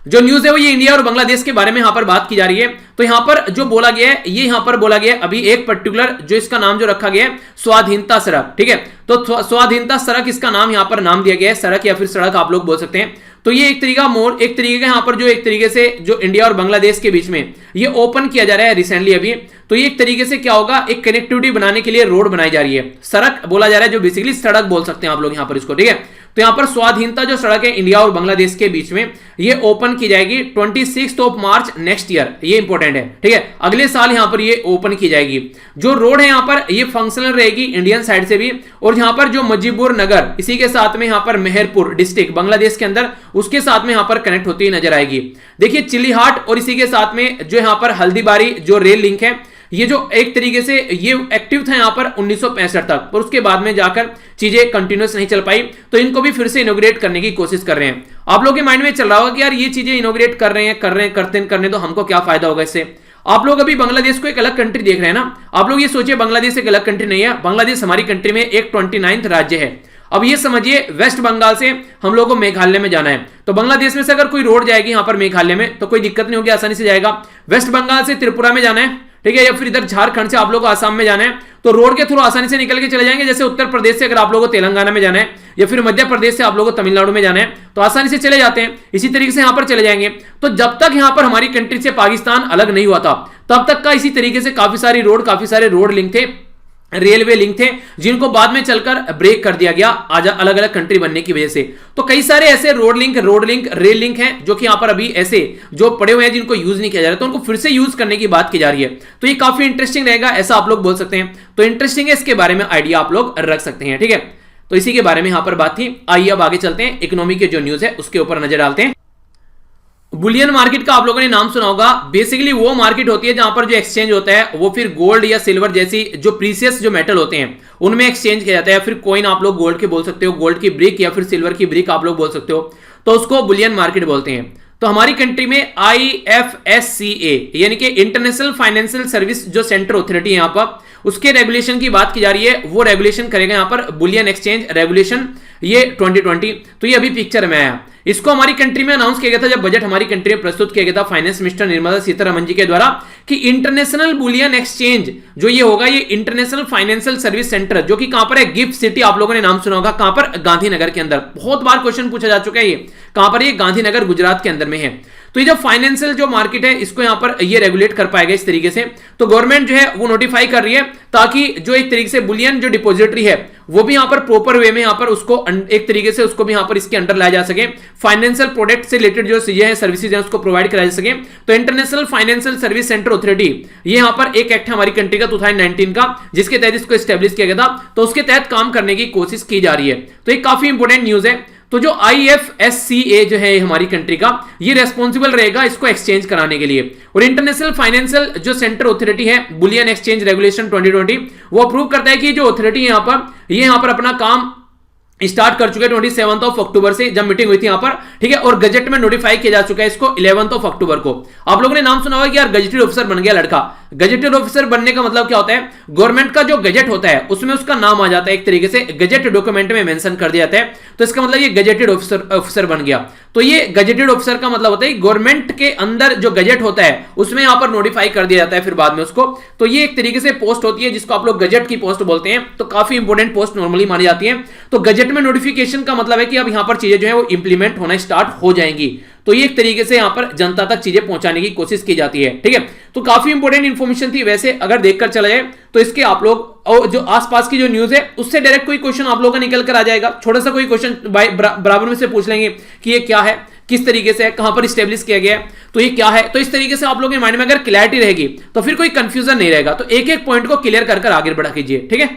जो न्यूज है वो ये इंडिया और बांग्लादेश के बारे में यहां पर बात की जा रही है। तो यहां पर जो बोला गया है, ये यहां पर बोला गया है अभी एक पर्टिकुलर जो इसका नाम जो रखा गया है स्वाधीनता सड़क, ठीक है। तो स्वाधीनता सड़क इसका नाम यहां पर नाम दिया गया है, सड़क या फिर सड़क आप लोग बोल सकते हैं। तो ये एक तरीके का यहां पर जो एक तरीके से जो इंडिया और बांग्लादेश के बीच में ये ओपन किया जा रहा है रिसेंटली अभी। तो ये एक तरीके से क्या होगा, एक कनेक्टिविटी बनाने के लिए रोड बनाई जा रही है, सड़क बोला जा रहा है, जो बेसिकली सड़क बोल सकते हैं आप लोग यहां पर इसको, ठीक है। तो यहां पर स्वाधीनता जो सड़क है इंडिया और बांग्लादेश के बीच में ये ओपन की जाएगी 26 मार्च नेक्स्ट ईयर, ये इंपॉर्टेंट है, ठीक है। अगले साल यहां पर ये ओपन की जाएगी। जो रोड है यहां पर ये फंक्शनल रहेगी इंडियन साइड से भी, और यहां पर जो मजीबुर नगर इसी के साथ में यहां पर मेहरपुर डिस्ट्रिक्ट बांग्लादेश के अंदर, उसके साथ में यहां पर कनेक्ट होती नजर आएगी। देखिए चिलीहाट और इसी के साथ में जो यहां पर हल्दीबारी जो रेल लिंक है, ये जो एक तरीके से ये एक्टिव था यहां पर 1965 तक, पर उसके बाद में जाकर चीजें कंटिन्यूस नहीं चल पाई, तो इनको भी फिर से इनोग्रेट करने की कोशिश कर रहे हैं। आप लोगों के माइंड में चल रहा होगा कि यार ये चीजें इनोग्रेट कर रहे हैं करने तो हमको क्या फायदा होगा इससे। आप लोग अभी बांग्लादेश को एक अलग कंट्री देख रहे हैं ना, आप लोग ये सोचिए बांग्लादेश एक अलग कंट्री नहीं है, बांग्लादेश हमारी कंट्री में एक 29वां राज्य है। अब ये समझिए वेस्ट बंगाल से हम लोग को मेघालय में जाना है, तो बांग्लादेश में से अगर कोई रोड जाएगी यहां पर मेघालय में तो कोई दिक्कत नहीं होगी, आसानी से जाएगा। वेस्ट बंगाल से त्रिपुरा में जाना है, ठीक है, या फिर इधर झारखंड से आप लोग को आसाम में जाना है, तो रोड के थ्रू आसानी से निकल के चले जाएंगे। जैसे उत्तर प्रदेश से अगर आप लोगों को तेलंगाना में जाना है, या फिर मध्य प्रदेश से आप लोगों को तमिलनाडु में जाना है, तो आसानी से चले जाते हैं। इसी तरीके से यहां पर चले जाएंगे। तो जब तक यहां पर हमारी कंट्री से पाकिस्तान अलग नहीं हुआ था, तब तक का इसी तरीके से काफी सारे रोड लिंक थे, रेलवे लिंक थे, जिनको बाद में चलकर ब्रेक कर दिया गया अलग अलग कंट्री बनने की वजह से। तो कई सारे ऐसे रोड लिंक रेल लिंक हैं जो कि यहां पर अभी ऐसे जो पड़े हुए हैं जिनको यूज नहीं किया जा रहा, तो उनको फिर से यूज करने की बात की जा रही है। तो ये काफी इंटरेस्टिंग रहेगा, ऐसा आप लोग बोल सकते हैं। तो इंटरेस्टिंग है, इसके बारे में आइडिया आप लोग रख सकते हैं, ठीक है। तो इसी के बारे में यहां पर बात थी। आइए अब आगे चलते हैं, इकोनॉमी के जो न्यूज है उसके ऊपर नजर डालते हैं। बुलियन मार्केट का आप लोगों ने नाम सुना होगा। बेसिकली वो मार्केट होती है जहां पर जो एक्सचेंज होता है वो फिर गोल्ड या सिल्वर जैसी जो प्रीसियस जो मेटल होते हैं उनमें एक्सचेंज किया जाता है। फिर कॉइन आप लोग गोल्ड के बोल सकते हो, गोल्ड की ब्रिक या फिर सिल्वर की ब्रिक आप लोग बोल सकते हो, तो उसको बुलियन मार्केट बोलते हैं। तो हमारी कंट्री में IFSCA यानी कि इंटरनेशनल फाइनेंशियल सर्विस जो सेंटर अथॉरिटी है यहां पर, उसके रेगुलेशन की बात की जा रही है। वो रेगुलेशन करेगा यहां पर बुलियन एक्सचेंज रेगुलेशन, ये 2020। तो ये अभी पिक्चर में आया। इसको हमारी कंट्री में अनाउंस किया गया था जब बजट हमारी कंट्री में प्रस्तुत किया गया था फाइनेंस मिनिस्टर निर्मला सीतारमण जी के द्वारा, कि इंटरनेशनल बुलियन एक्सचेंज जो ये होगा, ये इंटरनेशनल फाइनेंशियल सर्विस सेंटर, जो कि कहां पर है, गिफ्ट सिटी आप लोगों ने नाम सुना होगा, कहां पर, गांधीनगर के अंदर। बहुत बार क्वेश्चन पूछा जा चुका है ये, कहां पर, ये गांधीनगर गुजरात के अंदर में है। तो ये जो फाइनेंशियल जो मार्केट है इसको यहां पर ये रेगुलेट कर पाएगा इस तरीके से। तो गवर्नमेंट जो है वो नोटिफाई कर रही है ताकि जो एक तरीके से बुलियन जो डिपॉजिटरी है वो भी यहां पर प्रॉपर वे में यहां पर उसको एक तरीके से उसको भी यहां पर इसके अंडर लाया जा सके, फाइनेंशियल प्रोडक्ट से रिलेटेड जो चीजें हैं सर्विसेज हैं उसको प्रोवाइड कराया जा सके। तो international financial service centre authority ये यहां पर एक एक्ट है हमारी कंट्री का 2019 का, जिसके तहत इसको एस्टेब्लिश किया गया था। तो उसके तहत काम करने की कोशिश की जा रही है। तो एक काफी इंपोर्टेंट न्यूज है। तो जो IFSCA जो है हमारी कंट्री का, ये रेस्पॉन्सिबल रहेगा इसको एक्सचेंज कराने के लिए। और इंटरनेशनल फाइनेंशियल जो सेंटर अथॉरिटी है बुलियन एक्सचेंज रेगुलेशन 2020 वो अप्रूव करता है कि जो अथॉरिटी है यहां पर अपना काम स्टार्ट कर चुके हैं 27 अक्टूबर से, जब मीटिंग हुई थी यहां पर, ठीक है। और गजट में नोटिफाई किया जा चुका है इसको 11 अक्टूबर को। आप लोगों ने नाम सुना होगा कि यार गजेटेड ऑफिसर बन गया लड़का। गजेटेड ऑफिसर बनने का मतलब क्या होता है? गवर्नमेंट का जो गजट होता है उसमें उसका नाम आ जाता है, एक तरीके से गजट डॉक्यूमेंट में मेंशन कर दिया जाता है। तो इसका मतलब ये गजेटेड ऑफिसर बन गया। तो ये गजेटेड ऑफिसर का मतलब होता है गवर्नमेंट के अंदर जो गजट होता है उसमें यहां पर नोटिफाई कर दिया जाता है फिर बाद में उसको। तो ये एक तरीके से पोस्ट होती है जिसको आप लोग गजट की पोस्ट बोलते हैं। तो काफी इंपोर्टेंट पोस्ट नॉर्मली मानी जाती है। तो गजट में नोटिफिकेशन का मतलब है कि अब यहां पर चीजें जो है वो इंप्लीमेंट होना स्टार्ट हो जाएंगी। तो ये एक तरीके से यहां पर जनता तक चीजें पहुंचाने की कोशिश की जाती है, ठीक है। तो काफी इंपोर्टेंट इंफॉर्मेशन थी। वैसे अगर देखकर चला जाए तो इसके आप लोग जो आसपास की जो न्यूज है उससे डायरेक्ट कोई क्वेश्चन आप लोगों का निकल कर आ जाएगा। छोटा सा कोई क्वेश्चन बराबर में से पूछ लेंगे कि ये क्या है, किस तरीके से है, कहां पर स्टेब्लिश किया गया है, तो ये क्या है। तो इस तरीके से आप लोगों के माइंड में अगर क्लैरिटी रहेगी तो फिर कोई कंफ्यूजन नहीं रहेगा। तो एक एक पॉइंट को क्लियर कर आगे बढ़ा कीजिए, ठीक है।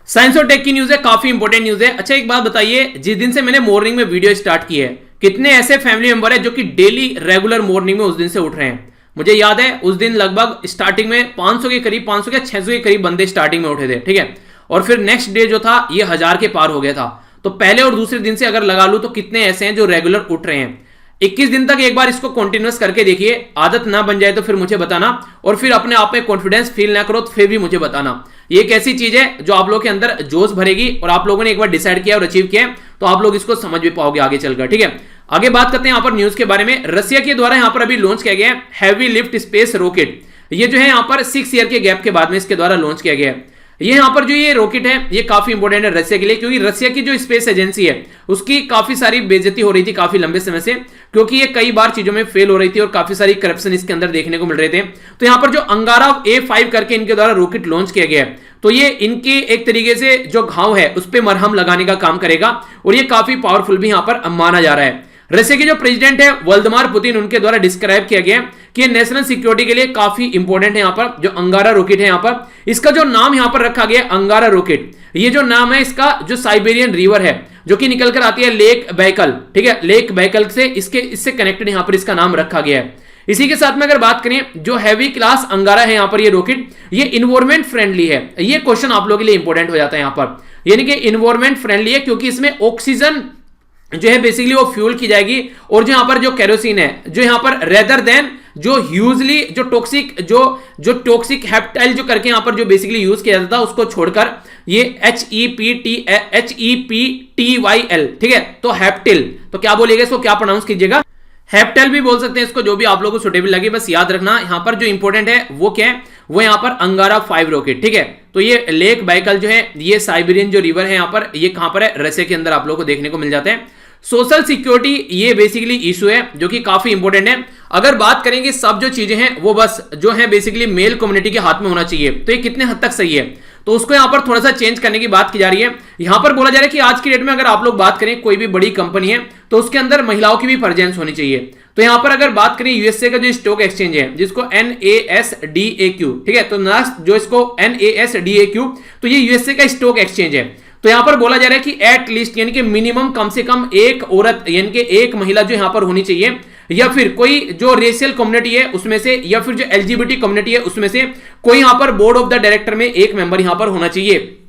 साइंस और टेक की न्यूज है, काफी इंपोर्टेंट न्यूज है। अच्छा एक बात बताइए, जिस दिन से मैंने मॉर्निंग में वीडियो स्टार्ट की है कितने ऐसे फैमिली मेंबर है जो कि डेली रेगुलर मॉर्निंग में उस दिन से उठ रहे हैं? मुझे याद है उस दिन लगभग स्टार्टिंग में 500 के करीब, 500 या 600 के करीब बंदे स्टार्टिंग में उठे थे, ठीक है। और फिर नेक्स्ट डे जो था ये 1000 के पार हो गया था। तो पहले और दूसरे दिन से अगर लगा लूं तो कितने ऐसे हैं जो रेगुलर उठ रहे हैं। 21 दिन तक एक बार इसको कंटिन्यूअस करके देखिए, आदत ना बन जाए तो फिर मुझे बताना, और फिर अपने आप में कॉन्फिडेंस फील ना करो तो फिर भी मुझे बताना। ये एक ऐसी चीज है जो आप लोगों के अंदर जोश भरेगी, और आप लोगों ने एक बार डिसाइड किया और अचीव किया तो आप लोग इसको समझ भी पाओगे आगे चलकर, ठीक है। आगे बात करते हैं यहां पर न्यूज के बारे में। रसिया के द्वारा यहां पर अभी लॉन्च किया गया है हैवी लिफ्ट स्पेस रॉकेट। ये जो है यहां पर 6 ईयर के गैप के बाद में इसके द्वारा लॉन्च किया गया है। ये यहां पर जो ये रॉकेट है ये काफी इंपॉर्टेंट है रसिया के लिए, क्योंकि रसिया की जो स्पेस एजेंसी है उसकी काफी सारी बेइज्जती हो रही थी काफी लंबे समय से, क्योंकि ये कई बार चीजों में फेल हो रही थी और काफी सारी करप्शन इसके अंदर देखने को मिल रहे थे। तो यहां पर जो अंगारा A5 करके इनके द्वारा रॉकेट लॉन्च किया गया है, तो ये इनके एक तरीके से जो घाव है उस पर मरहम लगाने का काम करेगा, और ये काफी पावरफुल भी यहां पर माना जा रहा है। रशिया के जो प्रेसिडेंट है व्लादिमीर पुतिन, उनके द्वारा डिस्क्राइब किया गया कि ये नेशनल सिक्योरिटी के लिए काफी इंपॉर्टेंट है। यहां पर जो अंगारा रॉकेट है, यहां पर इसका जो नाम यहां पर रखा गया अंगारा रॉकेट, ये जो नाम है इसका जो साइबेरियन रिवर है जो कि निकल कर आती है लेक बैकल, ठीक है, लेक बैकल से इससे कनेक्टेड यहां पर इसका नाम रखा गया है। इसी के साथ में अगर बात करें जो हैवी क्लास अंगारा है यहां पर ये रॉकेट, ये इन्वायरमेंट फ्रेंडली है। ये क्वेश्चन आप लोगों के लिए इंपॉर्टेंट हो जाता है यहां पर, यानी कि इन्वायरमेंट फ्रेंडली है क्योंकि इसमें ऑक्सीजन जो है बेसिकली वो फ्यूल की जाएगी, और जो यहां पर जो केरोसिन है जो यहां पर रेदर देन जो ह्यूजली जो टॉक्सिक हेप्टाइल जो करके यहां पर जो बेसिकली यूज किया जाता था उसको छोड़कर ये HEPTYL, ठीक है। तो हेप्टिल, तो क्या बोलेगा इसको, क्या प्रोनाउंस कीजिएगा, हेप्टेल भी बोल सकते हैं इसको, जो भी आप लोगों को सुटेबल लगे। बस याद रखना यहां पर जो इंपॉर्टेंट है वो क्या है, वो यहां पर अंगारा 5 रॉकेट, ठीक है। तो ये लेक बैकल जो है ये साइबेरियन जो रिवर है यहां पर, ये कहां पर है, रसिया के अंदर आप लोगों को देखने को मिल जाते हैं। सोशल सिक्योरिटी ये बेसिकली इशू है जो कि काफी इंपॉर्टेंट है। अगर बात करेंगे सब जो चीजें हैं वो बस जो है बेसिकली मेल कम्युनिटी के हाथ में होना चाहिए, तो ये कितने हद तक सही है, तो उसको यहां पर थोड़ा सा चेंज करने की बात की जा रही है। यहां पर बोला जा रहा है कि आज की डेट में अगर आप लोग बात करें कोई भी बड़ी कंपनी है तो उसके अंदर महिलाओं की भी प्रेजेंस होनी चाहिए। तो यहां पर अगर बात करें यूएसए का जो स्टॉक एक्सचेंज है जिसको NASDAQ, ठीक है, तो जो इसको NASDAQ, तो ये यूएसए का स्टॉक एक्सचेंज है। तो यहां पर बोला जा रहा है कि एट लीस्ट यानी कि मिनिमम कम से कम एक औरत यानी कि एक महिला जो यहां पर होनी चाहिए, या फिर कोई जो रेशियल कम्युनिटी है उसमें से, या फिर जो LGBT कम्युनिटी है उसमें से कोई यहां पर बोर्ड ऑफ द डायरेक्टर में एक मेंबर यहां पर होना चाहिए।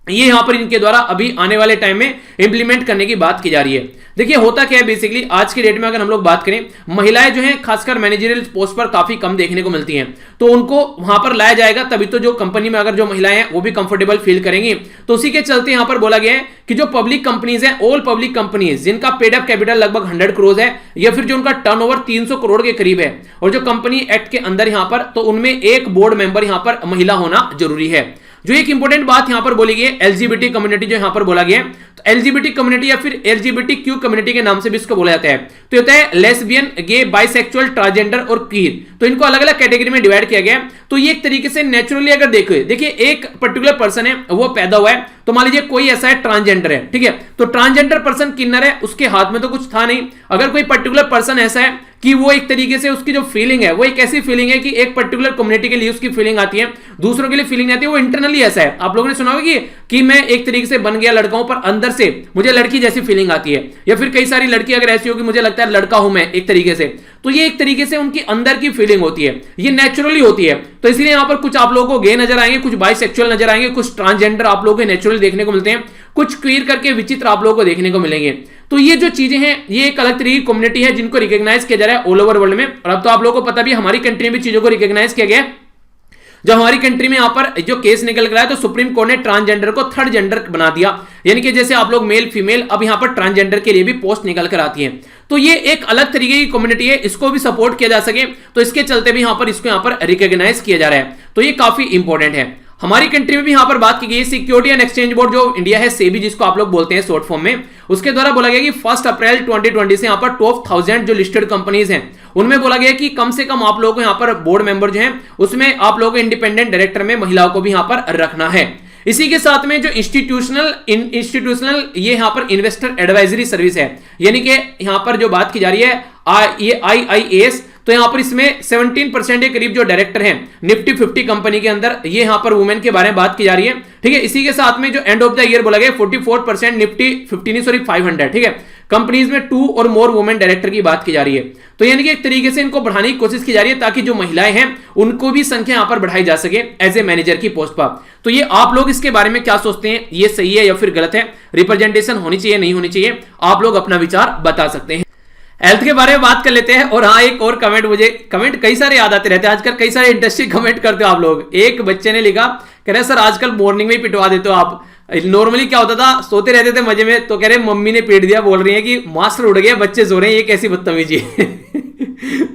ये यहां पर इनके द्वारा अभी आने वाले टाइम में इंप्लीमेंट करने की बात की जा रही है। देखिए होता क्या है बेसिकली आज की डेट में अगर हम लोग बात करें, महिलाएं जो हैं खासकर मैनेजरियल पोस्ट पर काफी कम देखने को मिलती हैं, तो उनको वहां पर लाया जाएगा तभी तो जो कंपनी में अगर जो महिलाएं हैं वो भी कंफर्टेबल फील करेंगी। तो उसी के चलते यहां पर बोला गया है कि जो पब्लिक कंपनीज हैं, ऑल पब्लिक कंपनीज जिनका पेड अप कैपिटल लगभग 100 करोड़ है, या फिर जो उनका टर्नओवर 300 करोड़ के करीब है, और जो कंपनी एक्ट के अंदर यहां पर, तो उनमें एक बोर्ड मेंबर यहां पर महिला होना जरूरी है। जो एक इंपॉर्टेंट बात यहां पर बोली गई है, एलजीबीटी कम्युनिटी जो यहां पर बोला गया है, तो एलजीबीटी कम्युनिटी या फिर एलजीबीटी क्यू कम्युनिटी के नाम से भी इसको बोला जाता है। तो होता है लेस्बियन, गे, बाइसेक्सुअल, ट्रांसजेंडर और क्वीर। तो इनको अलग अलग कैटेगरी में डिवाइड किया गया है। तो ये एक तरीके से नेचुरली अगर देखिए एक पर्टिकुलर पर्सन है, वो पैदा हुआ है, तो मान लीजिए कोई ऐसा है ट्रांसजेंडर है, ठीक है, तो ट्रांसजेंडर पर्सन किन्नर है, उसके हाथ में तो कुछ था नहीं। अगर कोई पर्टिकुलर पर्सन ऐसा है कि वो एक तरीके से उसकी जो फीलिंग है वो एक ऐसी फीलिंग है कि एक पर्टिकुलर कम्युनिटी के लिए उसकी फीलिंग आती है, दूसरों के लिए फीलिंग आती है, वो इंटरनली ऐसा है। आप लोगों ने सुना होगा कि मैं एक तरीके से बन गया लड़का हूं, पर अंदर से मुझे लड़की जैसी फीलिंग आती है। या फिर कई सारी लड़की अगर ऐसी होगी, मुझे लगता है लड़का हूं मैं एक तरीके से, तो ये एक तरीके से उनकी अंदर की फीलिंग होती है, ये नेचुरली होती है। तो इसलिए यहां पर कुछ आप लोगों को गे नजर आएंगे, कुछ बाइसेक्सुअल नजर आएंगे, कुछ ट्रांसजेंडर आप लोगों को नेचुरली देखने को मिलते हैं, कुछ क्वीर करके विचित्र आप लोगों को देखने को मिलेंगे। तो ये जो चीजें हैं, ये एक अलग तरीके की कम्युनिटी है जिनको रिकॉग्नाइज किया जा रहा है ऑल ओवर वर्ल्ड में। और अब तो आप लोगों को पता भी, हमारी कंट्री में भी चीजों को रिकॉग्नाइज किया गया। जब हमारी कंट्री में यहां पर जो केस निकल रहा है, तो सुप्रीम कोर्ट ने ट्रांसजेंडर को थर्ड जेंडर बना दिया, यानी कि जैसे आप लोग मेल फीमेल, अब यहां पर ट्रांसजेंडर के लिए भी पोस्ट निकल कर आती है। तो ये एक अलग तरीके की कम्युनिटी है, इसको भी सपोर्ट किया जा सके, तो इसके चलते भी यहां पर इसको यहां पर रिकॉग्नाइज किया जा रहा है। तो ये काफी इंपॉर्टेंट है। हमारी कंट्री में भी यहां पर बात की गई, सिक्योरिटी एंड एक्सचेंज बोर्ड जो इंडिया है, सेबी जिसको आप लोग बोलते हैं शॉर्ट फॉर्म में, उसके द्वारा बोला गया कि 1 अप्रैल 2020 से यहां पर टॉप 1000 जो लिस्टेड कंपनीज हैं, उनमें बोला गया कि कम से कम आप लोगों को यहां पर बोर्ड मेंबर जो हैं, उसमें आप लोगों को इंडिपेंडेंट डायरेक्टर में महिलाओं को भी यहां पर रखना है। इसी के साथ में जो इंस्टीट्यूशनल ये यहां पर इन्वेस्टर एडवाइजरी सर्विस है, यानी कि यहां पर जो बात की जा रही है ये IIAS, तो यहां पर इसमें 17% के करीब जो डायरेक्टर हैं निफ्टी 50 कंपनी के अंदर, ये यहां पर वुमेन के बारे में बात की जा रही है, ठीक है। इसी के साथ में जो एंड ऑफ द ईयर बोला गया 44% निफ्टी 500, ठीक है, कंपनीज में 2 और मोर वुमेन डायरेक्टर की बात की जा रही है। तो यानी कि एक तरीके से इनको बढ़ाने की कोशिश की जा रही है, ताकि जो महिलाएं हैं उनको भी संख्या यहां पर बढ़ाई जा सके एज ए मैनेजर की पोस्ट पर। तो ये आप लोग इसके बारे में क्या सोचते हैं, ये सही है या फिर गलत है, रिप्रेजेंटेशन होनी चाहिए नहीं होनी चाहिए, आप लोग अपना विचार बता सकते हैं। हेल्थ के बारे में बात कर लेते हैं। और हाँ, एक और कमेंट, मुझे कमेंट कई सारे याद आते रहते हैं आजकल, कई सारे इंटरेस्टिंग कमेंट करते हो आप लोग। एक बच्चे ने लिखा, कह रहे सर आजकल मॉर्निंग में ही पिटवा देते हो आप, नॉर्मली क्या होता था, सोते रहते थे मजे में, तो कह रहे मम्मी ने पीट दिया, बोल रही है कि मास्टर उड़ गया, बच्चे सो रहे हैं, ये कैसी बदतमीजी है।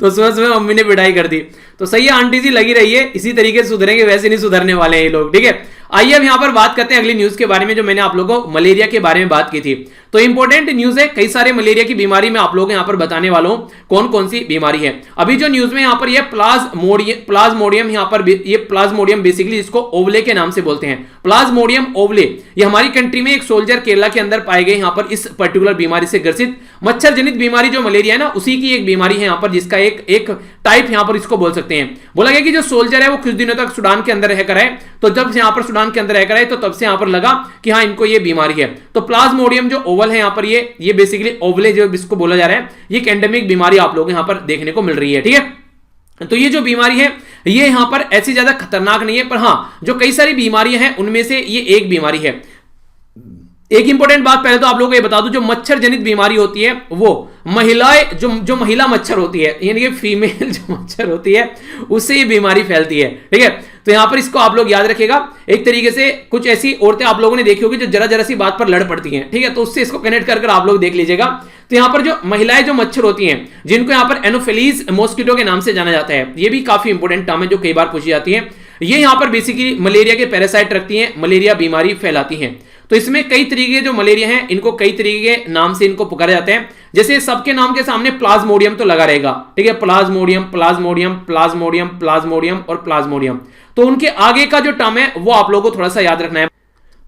तो सुबह सुबह मम्मी ने पिटाई कर दी। तो सही है आंटी जी, लगी रही है, इसी तरीके से सुधरेंगे, वैसे नहीं सुधरने वाले हैं ये लोग, ठीक है। आइए अब यहां पर बात करते हैं अगली न्यूज के बारे में, जो मैंने आप लोगों को मलेरिया के बारे में बात की थी। तो इंपॉर्टेंट न्यूज है, कई सारे मलेरिया की बीमारी में आप लोग यहां पर बताने वालों कौन कौन सी बीमारी है। अभी जो न्यूज में यहां पर ये प्लाज्मोडियम, यहां पर ये प्लाज्मोडियम बेसिकली इसको ओवले के नाम से बोलते हैं, प्लाज्मोडियम ओवले। ये हमारी कंट्री में एक सोल्जर केरला के अंदर पाए गए यहां पर इस पर्टिकुलर बीमारी से ग्रसित, मच्छर जनित बीमारी जो मलेरिया है ना, उसी की एक बीमारी है यहां पर, जिसका एक टाइप यहां पर इसको बोल सकते हैं। बोला गया कि जो सोल्जर है वो कुछ दिनों तक सूडान के अंदर रहकर है, तो जब यहां पर सूडान के अंदर रहकर है, तो तब से यहां पर लगा कि हाँ इनको ये बीमारी है। तो प्लाज्मोडियम जो ओवल है यहां पर, ये बेसिकली ओवले जो इसको बोला जा रहा है, ये एक एंडेमिक बीमारी आप लोग यहां पर देखने को मिल रही है, ठीक है। तो ये जो बीमारी है, ये यहां पर ऐसी ज्यादा खतरनाक नहीं है, पर हाँ जो कई सारी बीमारियां हैं उनमें से ये एक बीमारी है। एक इंपॉर्टेंट बात पहले तो आप लोगों को ये बता दूं, जो मच्छर जनित बीमारी होती है वो महिलाएं जो महिला मच्छर होती है, यानी कि फीमेल जो मच्छर होती है, उससे ये बीमारी फैलती है, ठीक है। तो यहां पर इसको आप लोग याद रखिएगा। एक तरीके से कुछ ऐसी औरतें आप लोगों ने देखी होगी जो जरा जरा सी बात पर लड़ पड़ती हैं, ठीक है, तो उससे इसको कनेक्ट कर आप लोग देख लीजिएगा। तो यहां पर जो महिलाएं जो मच्छर होती हैं, जिनको यहां पर एनोफिलीज मॉस्किटो के नाम से जाना जाता है, ये भी काफी इंपॉर्टेंट टर्म है जो कई बार पूछी जाती है। ये यहां पर बेसिकली मलेरिया के पैरासाइट रखती हैं, मलेरिया बीमारी फैलाती हैं। तो इसमें कई तरीके जो मलेरिया हैं, इनको कई तरीके के नाम से इनको पुकारा जाते हैं। जैसे सबके नाम के सामने प्लाज्मोडियम तो लगा रहेगा, ठीक है, प्लाज्मोडियम प्लाज्मोडियम प्लाज्मोडियम प्लाज्मोडियम और प्लाज्मोडियम। तो उनके आगे का जो टर्म है वो आप लोगों को थोड़ा सा याद रखना है।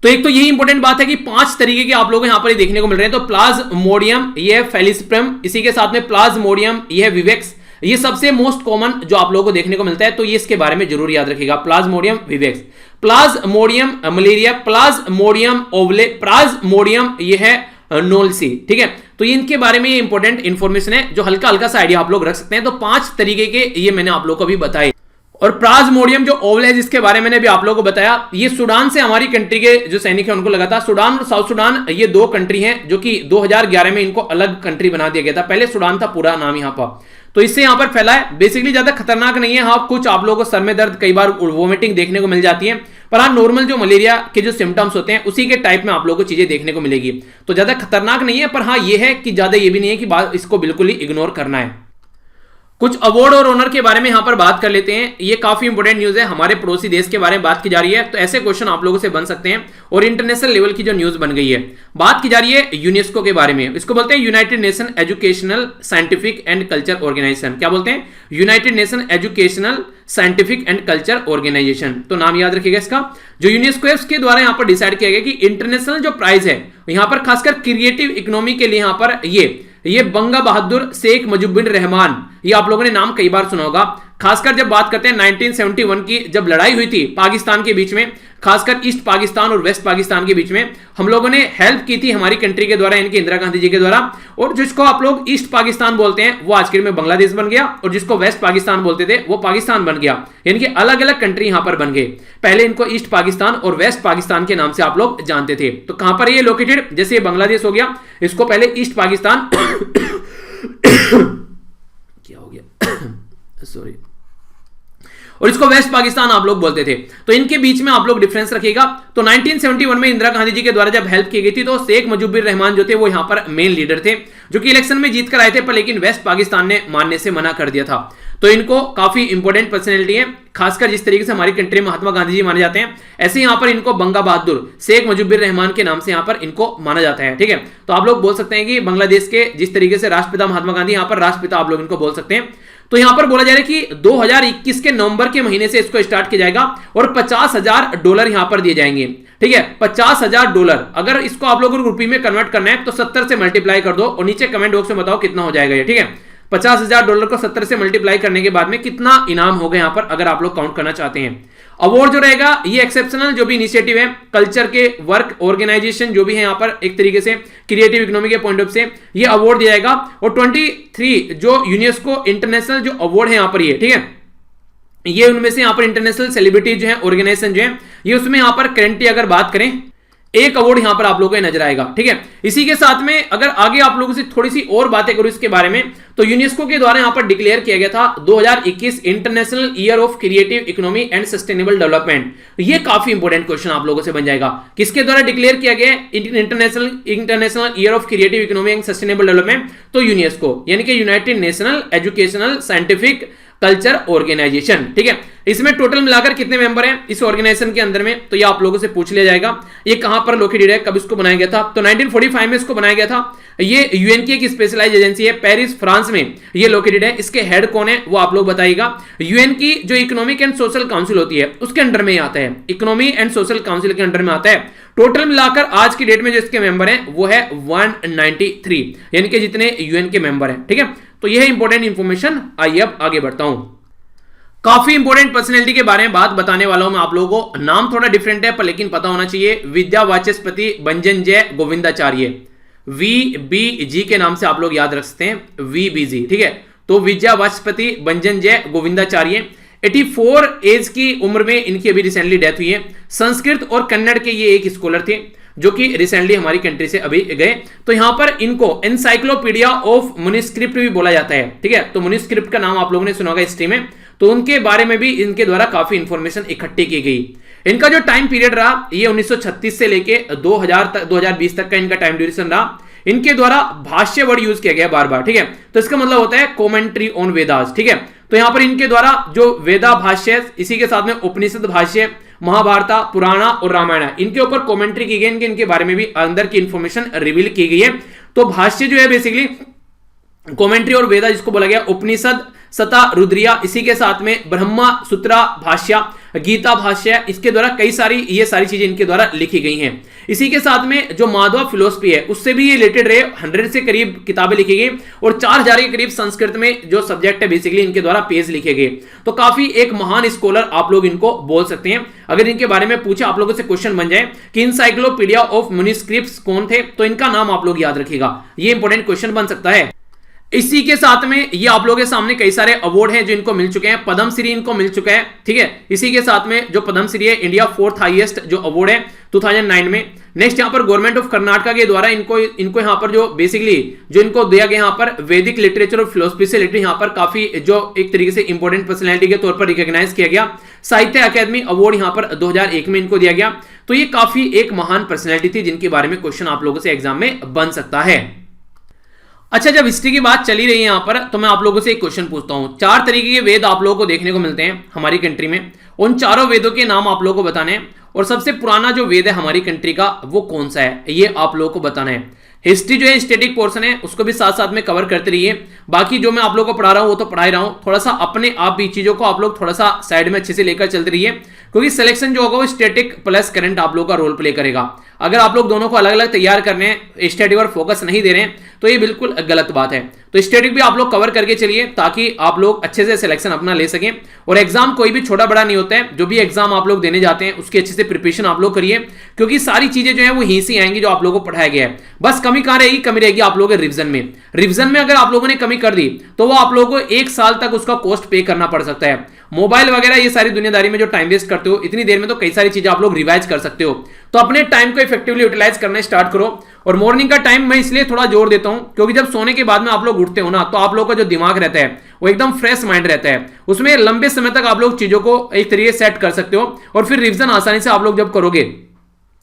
तो एक तो यही इंपॉर्टेंट बात है कि 5 तरीके के आप लोग यहां पर देखने को मिल रहे हैं। तो प्लाज्मोडियम ये है फेलिस्प्रम, इसी के साथ में प्लाज्मोडियम ये है विवेक्स, ये सबसे मोस्ट कॉमन जो आप लोगों को देखने को मिलता है। तो ये इसके बारे में जरूर याद रखिएगा, Plasmodium vivax, Plasmodium malaria, Plasmodium ओवले, Plasmodium ये है नोल्सी, ठीक है। तो इनके बारे में ये इंपॉर्टेंट इंफॉर्मेशन है जो हल्का हल्का सा आइडिया आप लोग रख सकते हैं। तो 5 तरीके के ये मैंने आप लोग को अभी बताए। और प्लाज्मोडियम जो ओवल है, जिसके बारे में मैंने भी आप लोगों को बताया, ये सूडान से हमारी कंट्री के जो सैनिक हैं उनको लगा था। सूडान और साउथ सूडान ये 2 कंट्री हैं जो कि 2011 में इनको अलग कंट्री बना दिया गया था। पहले सूडान था पूरा नाम यहां पर, तो इससे यहां पर फैला है। बेसिकली ज्यादा खतरनाक नहीं है, हाँ कुछ आप लोगों को सर में दर्द, कई बार वोमिटिंग देखने को मिल जाती है, पर हाँ नॉर्मल जो मलेरिया के जो सिम्टम्स होते हैं उसी के टाइप में आप लोगों को चीजें देखने को मिलेगी। तो ज्यादा खतरनाक नहीं है, पर हाँ ये है कि ज्यादा ये भी नहीं है कि इसको बिल्कुल ही इग्नोर करना है। कुछ अवार्ड और ऑनर के बारे में यहां पर बात कर लेते हैं। ये काफी इंपोर्टेंट न्यूज है, हमारे पड़ोसी देश के बारे में बात की जा रही है, तो ऐसे क्वेश्चन आप लोगों से बन सकते हैं और इंटरनेशनल लेवल की जो न्यूज बन गई है। बात की जा रही है यूनेस्को के बारे में, इसको बोलते हैं United Nation Educational Scientific and Culture Organization. क्या बोलते हैं? United Nation Educational Scientific and Culture Organization, तो नाम याद रखिएगा इसका। जो यूनेस्को है उसके द्वारा यहां पर डिसाइड किया गया कि इंटरनेशनल जो प्राइज है यहां पर खासकर क्रिएटिव इकोनॉमी के लिए यहां पर ये बंगा बहादुर शेख मुजिबुर रहमान, ये आप लोगों ने नाम कई बार सुना होगा। खासकर जब बात करते हैं 1971 की जब लड़ाई हुई थी पाकिस्तान के बीच में, खासकर ईस्ट पाकिस्तान और वेस्ट पाकिस्तान के बीच में, हम लोगों ने हेल्प की थी हमारी कंट्री के द्वारा, इनके इंदिरा गांधी जी के द्वारा। और जिसको आप लोग ईस्ट पाकिस्तान बोलते हैं वो आज के में बांग्लादेश बन गया, और जिसको वेस्ट पाकिस्तान बोलते थे वो पाकिस्तान बन गया, यानी कि अलग अलग कंट्री यहां पर बन गए। पहले इनको ईस्ट पाकिस्तान और वेस्ट पाकिस्तान के नाम से आप लोग जानते थे। तो कहां पर ये लोकेटेड? जैसे ये बांग्लादेश हो गया, इसको पहले ईस्ट पाकिस्तान क्या हो गया सॉरी, और इसको वेस्ट पाकिस्तान आप लोग बोलते थे। तो इनके बीच में आप लोग डिफरेंस रखिएगा। तो 1971 में इंदिरा गांधी जी के द्वारा जब हेल्प की गई थी तो शेख मुजिबुर रहमान जो थे वो यहां पर मेन लीडर थे, जो कि इलेक्शन में जीत कर आए थे, पर लेकिन वेस्ट पाकिस्तान ने मानने से मना कर दिया था। तो इनको काफी इंपॉर्टेंट पर्सनैलिटी है, खासकर जिस तरीके से हमारी कंट्री में महात्मा गांधी जी माने जाते हैं, ऐसे यहां पर इनको बंगा बहादुर शेख मुजिबुर रहमान के नाम से यहां पर इनको माना जाता है। ठीक है, तो आप लोग बोल सकते हैं कि बांग्लादेश के जिस तरीके से राष्ट्रपिता महात्मा गांधी, यहां पर राष्ट्रपिता आप लोग इनको बोल सकते हैं। तो यहां पर बोला जा रहा है कि 2021 के नवंबर के महीने से इसको स्टार्ट किया जाएगा और $50,000 यहां पर दिए जाएंगे। ठीक है, $50,000। अगर इसको आप लोगों को रुपये में कन्वर्ट करना है तो 70 से मल्टीप्लाई कर दो और नीचे कमेंट बॉक्स में बताओ कितना हो जाएगा ये। ठीक है, $50,000 को 70 से मल्टीप्लाई करने के बाद में कितना इनाम होगा यहां पर, अगर आप लोग काउंट करना चाहते हैं। अवार्ड जो रहेगा ये एक्सेप्शनल जो भी इनिशिएटिव है, कल्चर के वर्क ऑर्गेनाइजेशन जो भी है यहां पर एक तरीके से क्रिएटिव इकोनॉमी के पॉइंट ऑफ से ये अवार्ड दिया जाएगा। और 23 जो यूनेस्को इंटरनेशनल जो अवार्ड है यहां पर ये, ठीक है, ये उनमें से यहां पर इंटरनेशनल सेलिब्रिटी जो है ऑर्गेनाइजेशन जो है ये उसमें यहां पर करेंटली अगर बात करें एक अवार्ड यहां पर आप लोगों को नजर आएगा। ठीक है, इसी के साथ में अगर आगे आप लोगों से थोड़ी सी और बातें करूं इसके बारे में, तो यूनेस्को के द्वारा यहां पर डिक्लेयर किया गया था 2021 international Year of Creative Economy and Sustainable development. ये काफी इंपॉर्टेंट क्वेश्चन आप लोगों से बन जाएगा। किसके द्वारा डिक्लेयर किया गया International Year of Creative Economy and Sustainable Development? तो यूनेस्को, यानी कि United National Educational Scientific Culture Organization. ठीक है, इसमें टोटल मिलाकर कितने मेंबर हैं इस ऑर्गेनाइजेशन के अंदर में, तो ये आप लोगों से पूछ लिया जाएगा। ये कहां पर लोकेटेड है, कब इसको बनाया गया था? तो 1945 में इसको बनाया गया था। ये यूएन की एक स्पेशलाइज्ड एजेंसी है, पेरिस फ्रांस में ये लोकेटेड है। इसके हेड कौन है वो आप लोग बताइएगा। यूएन की जो इकोनॉमिक एंड सोशल काउंसिल होती है उसके अंडर में आता है, इकोनॉमी एंड सोशल काउंसिल के अंडर में आता है। टोटल मिलाकर आज की डेट में जो इसके मेंबर हैं वो है 193, यानी कि जितने यूएन के मेंबर हैं। ठीक है, तो यह इंपॉर्टेंट इंफॉर्मेशन। आइए अब आगे बढ़ता हूं। काफी इंपॉर्टेंट पर्सनैलिटी के बारे में बात बताने वाला हूं मैं आप लोगों को। नाम थोड़ा डिफरेंट है पर लेकिन पता होना चाहिए। विद्या वाचस्पति बंजनजय गोविंदाचार्य, VBG के नाम से आप लोग याद रख सकते हैं, VBG। ठीक है, तो विद्या वाचस्पति बंजनजय गोविंदाचार्य 84 एज की उम्र में इनकी अभी रिसेंटली डेथ हुई है। संस्कृत और कन्नड़ के ये एक स्कॉलर थे जो कि रिसेंटली हमारी कंट्री से अभी गए। तो यहां पर इनको एनसाइक्लोपीडिया ऑफ मनुस्क्रिप्ट भी बोला जाता है। ठीक है, तो मनुस्क्रिप्ट का नाम आप लोगों ने सुना होगा हिस्ट्री में, तो उनके बारे में भी इनके द्वारा काफी इंफॉर्मेशन इकट्ठी की गई। इनका जो टाइम पीरियड रहा ये 1936 से लेके 2020 तक का इनका टाइम ड्यूरेशन रहा। इनके द्वारा भाष्य वर्ड यूज किया गया बार बार। ठीक है, तो इसका मतलब होता है कॉमेंट्री ऑन वेदास। ठीक है, तो यहां पर इनके द्वारा जो वेदा भाष्य, इसी के साथ में उपनिषद भाष्य, महाभारता, पुराणा और रामायण, इनके ऊपर कमेंट्री की गई, इनके बारे में भी अंदर की इंफॉर्मेशन रिवील की गई है। तो भाष्य जो है बेसिकली कमेंट्री और वेदा जिसको बोला गया, उपनिषद, सता, रुद्रिया, इसी के साथ में ब्रह्मा सूत्रा भाष्य, गीता भाष्य, इसके द्वारा कई सारी ये सारी चीजें इनके द्वारा लिखी गई हैं। इसी के साथ में जो माधव फिलोसफी है उससे भी ये रिलेटेड रहे, 100 से करीब किताबें लिखी गई और 4000 के करीब संस्कृत में जो सब्जेक्ट है बेसिकली इनके द्वारा पेज लिखे गए। तो काफी एक महान स्कॉलर आप लोग इनको बोल सकते हैं। अगर इनके बारे में पूछे आप लोगों से क्वेश्चन बन जाए कि इनसाइक्लोपीडिया ऑफ मैन्युस्क्रिप्ट्स कौन थे, तो इनका नाम आप लोग याद रखिएगा। ये इंपॉर्टेंट क्वेश्चन बन सकता है। इसी के साथ में ये आप लोगों के सामने कई सारे अवार्ड हैं जो इनको मिल चुके हैं। पद्मश्री इनको मिल चुका है। ठीक है, इसी के साथ में जो पद्मश्री है इंडिया 4th हाईएस्ट जो अवार्ड है 2009 में। नेक्स्ट यहाँ पर गवर्नमेंट ऑफ कर्नाटका के द्वारा इनको यहाँ पर जो बेसिकली जो इनको दिया गया यहाँ पर वैदिक लिटरेचर और फिलोसफी से रिलेटेड यहाँ पर काफी जो एक तरीके से इंपॉर्टेंट पर्सनैलिटी के तौर पर रिकॉग्नाइज किया गया। साहित्य अकादमी अवार्ड यहाँ पर 2001 में इनको दिया गया। तो ये काफी एक महान पर्सनैलिटी थी जिनके बारे में क्वेश्चन आप लोगों से एग्जाम में बन सकता है। अच्छा, जब हिस्ट्री की बात चली रही है यहाँ पर, तो मैं आप लोगों से एक क्वेश्चन पूछता हूँ। 4 तरीके के वेद आप लोगों को देखने को मिलते हैं हमारी कंट्री में। उन चारों वेदों के नाम आप लोगों को बताने हैं, और सबसे पुराना जो वेद है हमारी कंट्री का वो कौन सा है, ये आप लोगों को बताना है। हिस्ट्री जो है स्टैटिक पोर्शन है, उसको भी साथ साथ में कवर करते रहिए। बाकी जो मैं आप लोगों को पढ़ा रहा हूं वो तो पढ़ा ही रहा हूं, थोड़ा सा अपने आप भी चीजों को आप लोग थोड़ा सा साइड में अच्छे से लेकर चलते रहिए, क्योंकि सिलेक्शन जो होगा वो स्टैटिक प्लस करंट आप लोग का रोल प्ले करेगा। अगर आप लोग दोनों को अलग अलग तैयार करने हैं, स्टैटिक पर फोकस नहीं दे रहे हैं, तो ये बिल्कुल गलत बात है। तो स्टैटिक भी आप लोग कवर करके चलिए, ताकि आप लोग अच्छे से सिलेक्शन अपना ले सकें। और एग्जाम कोई भी छोटा बड़ा नहीं होता है, जो भी एग्जाम आप लोग देने जाते हैं उसकी अच्छे से प्रिपरेशन आप लोग करिए, क्योंकि सारी चीजें जो है वो यहीं से आएंगी जो आप लोगों को पढ़ाया गया है। बस कमी कहां रहेगी, कमी रहेगी आप लोगों के रिवीजन में। रिवीजन में अगर आप लोगों ने कमी कर दी तो वो आप लोगों को 1 साल तक उसका कॉस्ट पे करना पड़ सकता है। मोबाइल वगैरह ये सारी दुनियादारी में जो टाइम वेस्ट करते हो, इतनी देर में तो कई सारी चीजें आप लोग रिवाइज कर सकते हो। तो अपने टाइम को इफेक्टिवली यूटिलाइज करना स्टार्ट करो। और मॉर्निंग का टाइम मैं इसलिए थोड़ा जोर देता हूं, क्योंकि जब सोने के बाद में आप लोग उठते हो ना, तो आप लोग का जो दिमाग रहता है वो एकदम फ्रेश माइंड रहता है। उसमें लंबे समय तक आप लोग चीजों को एक तरीके से सेट कर सकते हो, और फिर रिवीजन आसानी से आप लोग जब करोगे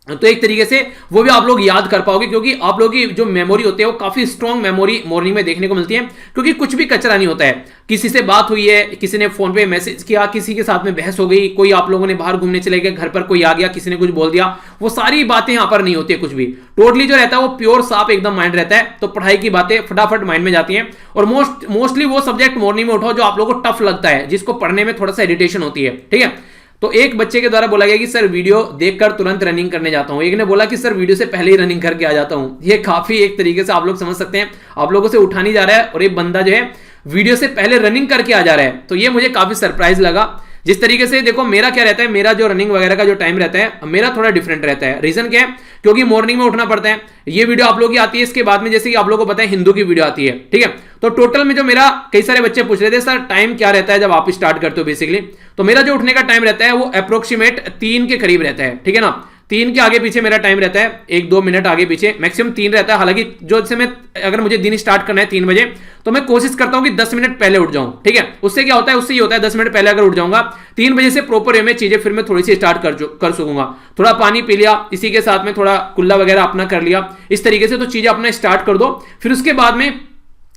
तो एक तरीके से वो भी आप लोग याद कर पाओगे, क्योंकि आप लोगों की जो मेमोरी होती है वो काफी स्ट्रॉन्ग मेमोरी मॉर्निंग में देखने को मिलती है। क्योंकि कुछ भी कचरा नहीं होता है, किसी से बात हुई है, किसी ने फोन पे मैसेज किया, किसी के साथ में बहस हो गई, कोई आप लोगों ने बाहर घूमने चले गए, घर पर कोई आ गया, किसी ने कुछ बोल दिया, वो सारी बातें यहां पर नहीं होती है कुछ भी। टोटली जो रहता है वो प्योर साफ एकदम माइंड रहता है। तो पढ़ाई की बातें फटाफट माइंड में जाती हैं। और मोस्टली वो सब्जेक्ट मॉर्निंग में उठाओ जो आप लोगों को टफ लगता है, जिसको पढ़ने में थोड़ा सा इरिटेशन होती है, ठीक है। तो एक बच्चे के द्वारा बोला गया कि सर वीडियो देखकर तुरंत रनिंग करने जाता हूं, एक ने बोला कि सर वीडियो से पहले ही रनिंग करके आ जाता हूं। ये काफी एक तरीके से आप लोग समझ सकते हैं, आप लोगों से उठा नहीं जा रहा है और एक बंदा जो है वीडियो से पहले रनिंग करके आ जा रहा है। तो ये मुझे काफी सरप्राइज लगा। जिस तरीके से देखो मेरा क्या रहता है, मेरा जो रनिंग वगैरह का जो टाइम रहता है मेरा थोड़ा डिफरेंट रहता है। रीजन क्या है, क्योंकि मॉर्निंग में उठना पड़ता है। ये वीडियो आप लोगों की आती है, इसके बाद में जैसे कि आप लोगों को पता है हिंदू की वीडियो आती है, ठीक है। तो टोटल में जो मेरा, कई सारे बच्चे पूछ रहे थे सर टाइम क्या रहता है जब आप स्टार्ट करते हो बेसिकली, तो मेरा जो उठने का टाइम रहता है वो अप्रोक्सीमेट 3 के करीब रहता है, ठीक है ना। 3 के आगे पीछे मेरा टाइम रहता है, 1-2 मिनट आगे पीछे, मैक्सिमम 3 रहता है। हालांकि जो से मैं, अगर मुझे दिन स्टार्ट करना है 3 बजे, तो मैं कोशिश करता हूं कि 10 मिनट पहले उठ जाऊं, ठीक है। उससे क्या होता है, उससे ये होता है 10 मिनट पहले अगर उठ जाऊंगा 3 बजे से प्रॉपर वे में चीजें फिर मैं थोड़ी सी स्टार्ट कर सकूंगा। थोड़ा पानी पी लिया, इसी के साथ में थोड़ा कुल्ला वगैरह अपना कर लिया, इस तरीके से तो चीजें अपना स्टार्ट कर दो। फिर उसके बाद में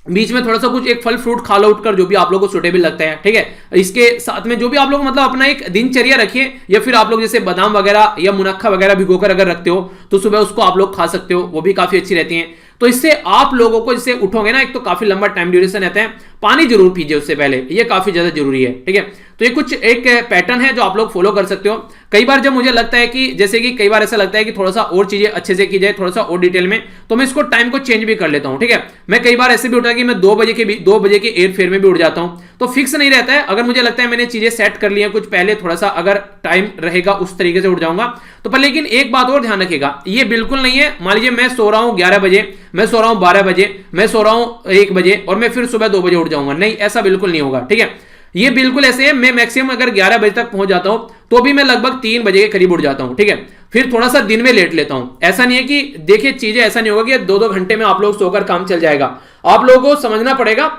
बीच में थोड़ा सा कुछ एक फल फ्रूट खा लो उठकर, जो भी आप लोगों को सुटेबल लगता है, ठीक है। इसके साथ में जो भी आप लोग मतलब अपना एक दिनचर्या रखिए, या फिर आप लोग जैसे बादाम वगैरह या मुनक्खा वगैरह भिगोकर अगर रखते हो तो सुबह उसको आप लोग खा सकते हो, वो भी काफी अच्छी रहती है। तो इससे आप लोगों को जैसे उठोगे ना, एक तो काफी लंबा टाइम ड्यूरेशन रहता है। पानी जरूर पीजिए उससे पहले, ये काफी ज्यादा जरूरी है, ठीक है। तो ये कुछ एक पैटर्न है जो आप लोग फॉलो कर सकते हो। कई बार जब मुझे लगता है कि जैसे कि कई बार ऐसा लगता है कि थोड़ा सा और चीजें अच्छे से की जाए, थोड़ा सा और डिटेल में, तो मैं इसको टाइम को चेंज भी कर लेता हूं, ठीक है। मैं कई बार ऐसे भी उठा कि मैं 2 बजे के एयर फेयर में भी उठ जाता हूं। तो फिक्स नहीं रहता है, अगर मुझे लगता है मैंने चीजें सेट कर ली हैं कुछ पहले, थोड़ा सा अगर टाइम रहेगा उस तरीके से उठ जाऊंगा तो। पर लेकिन एक बात और ध्यान रखिएगा, ये बिल्कुल नहीं है मान लीजिए मैं सो रहा हूं 11 बजे, मैं सो रहा हूं 12 बजे, मैं सो रहा हूं 1 बजे और मैं फिर सुबह 2 बजे उठ जाऊंगा, नहीं, ऐसा बिल्कुल नहीं होगा, ठीक है। ये बिल्कुल ऐसे है, मैं मैक्सिमम अगर 11 बजे तक पहुंच जाता हूं तो भी मैं लगभग 3 बजे के करीब उठ जाता हूं, ठीक है। फिर थोड़ा सा दिन में लेट लेता हूं। ऐसा नहीं है कि देखिए चीजें ऐसा नहीं होगा कि 2-2 घंटे में आप लोग सोकर काम चल जाएगा। आप लोगों को समझना पड़ेगा,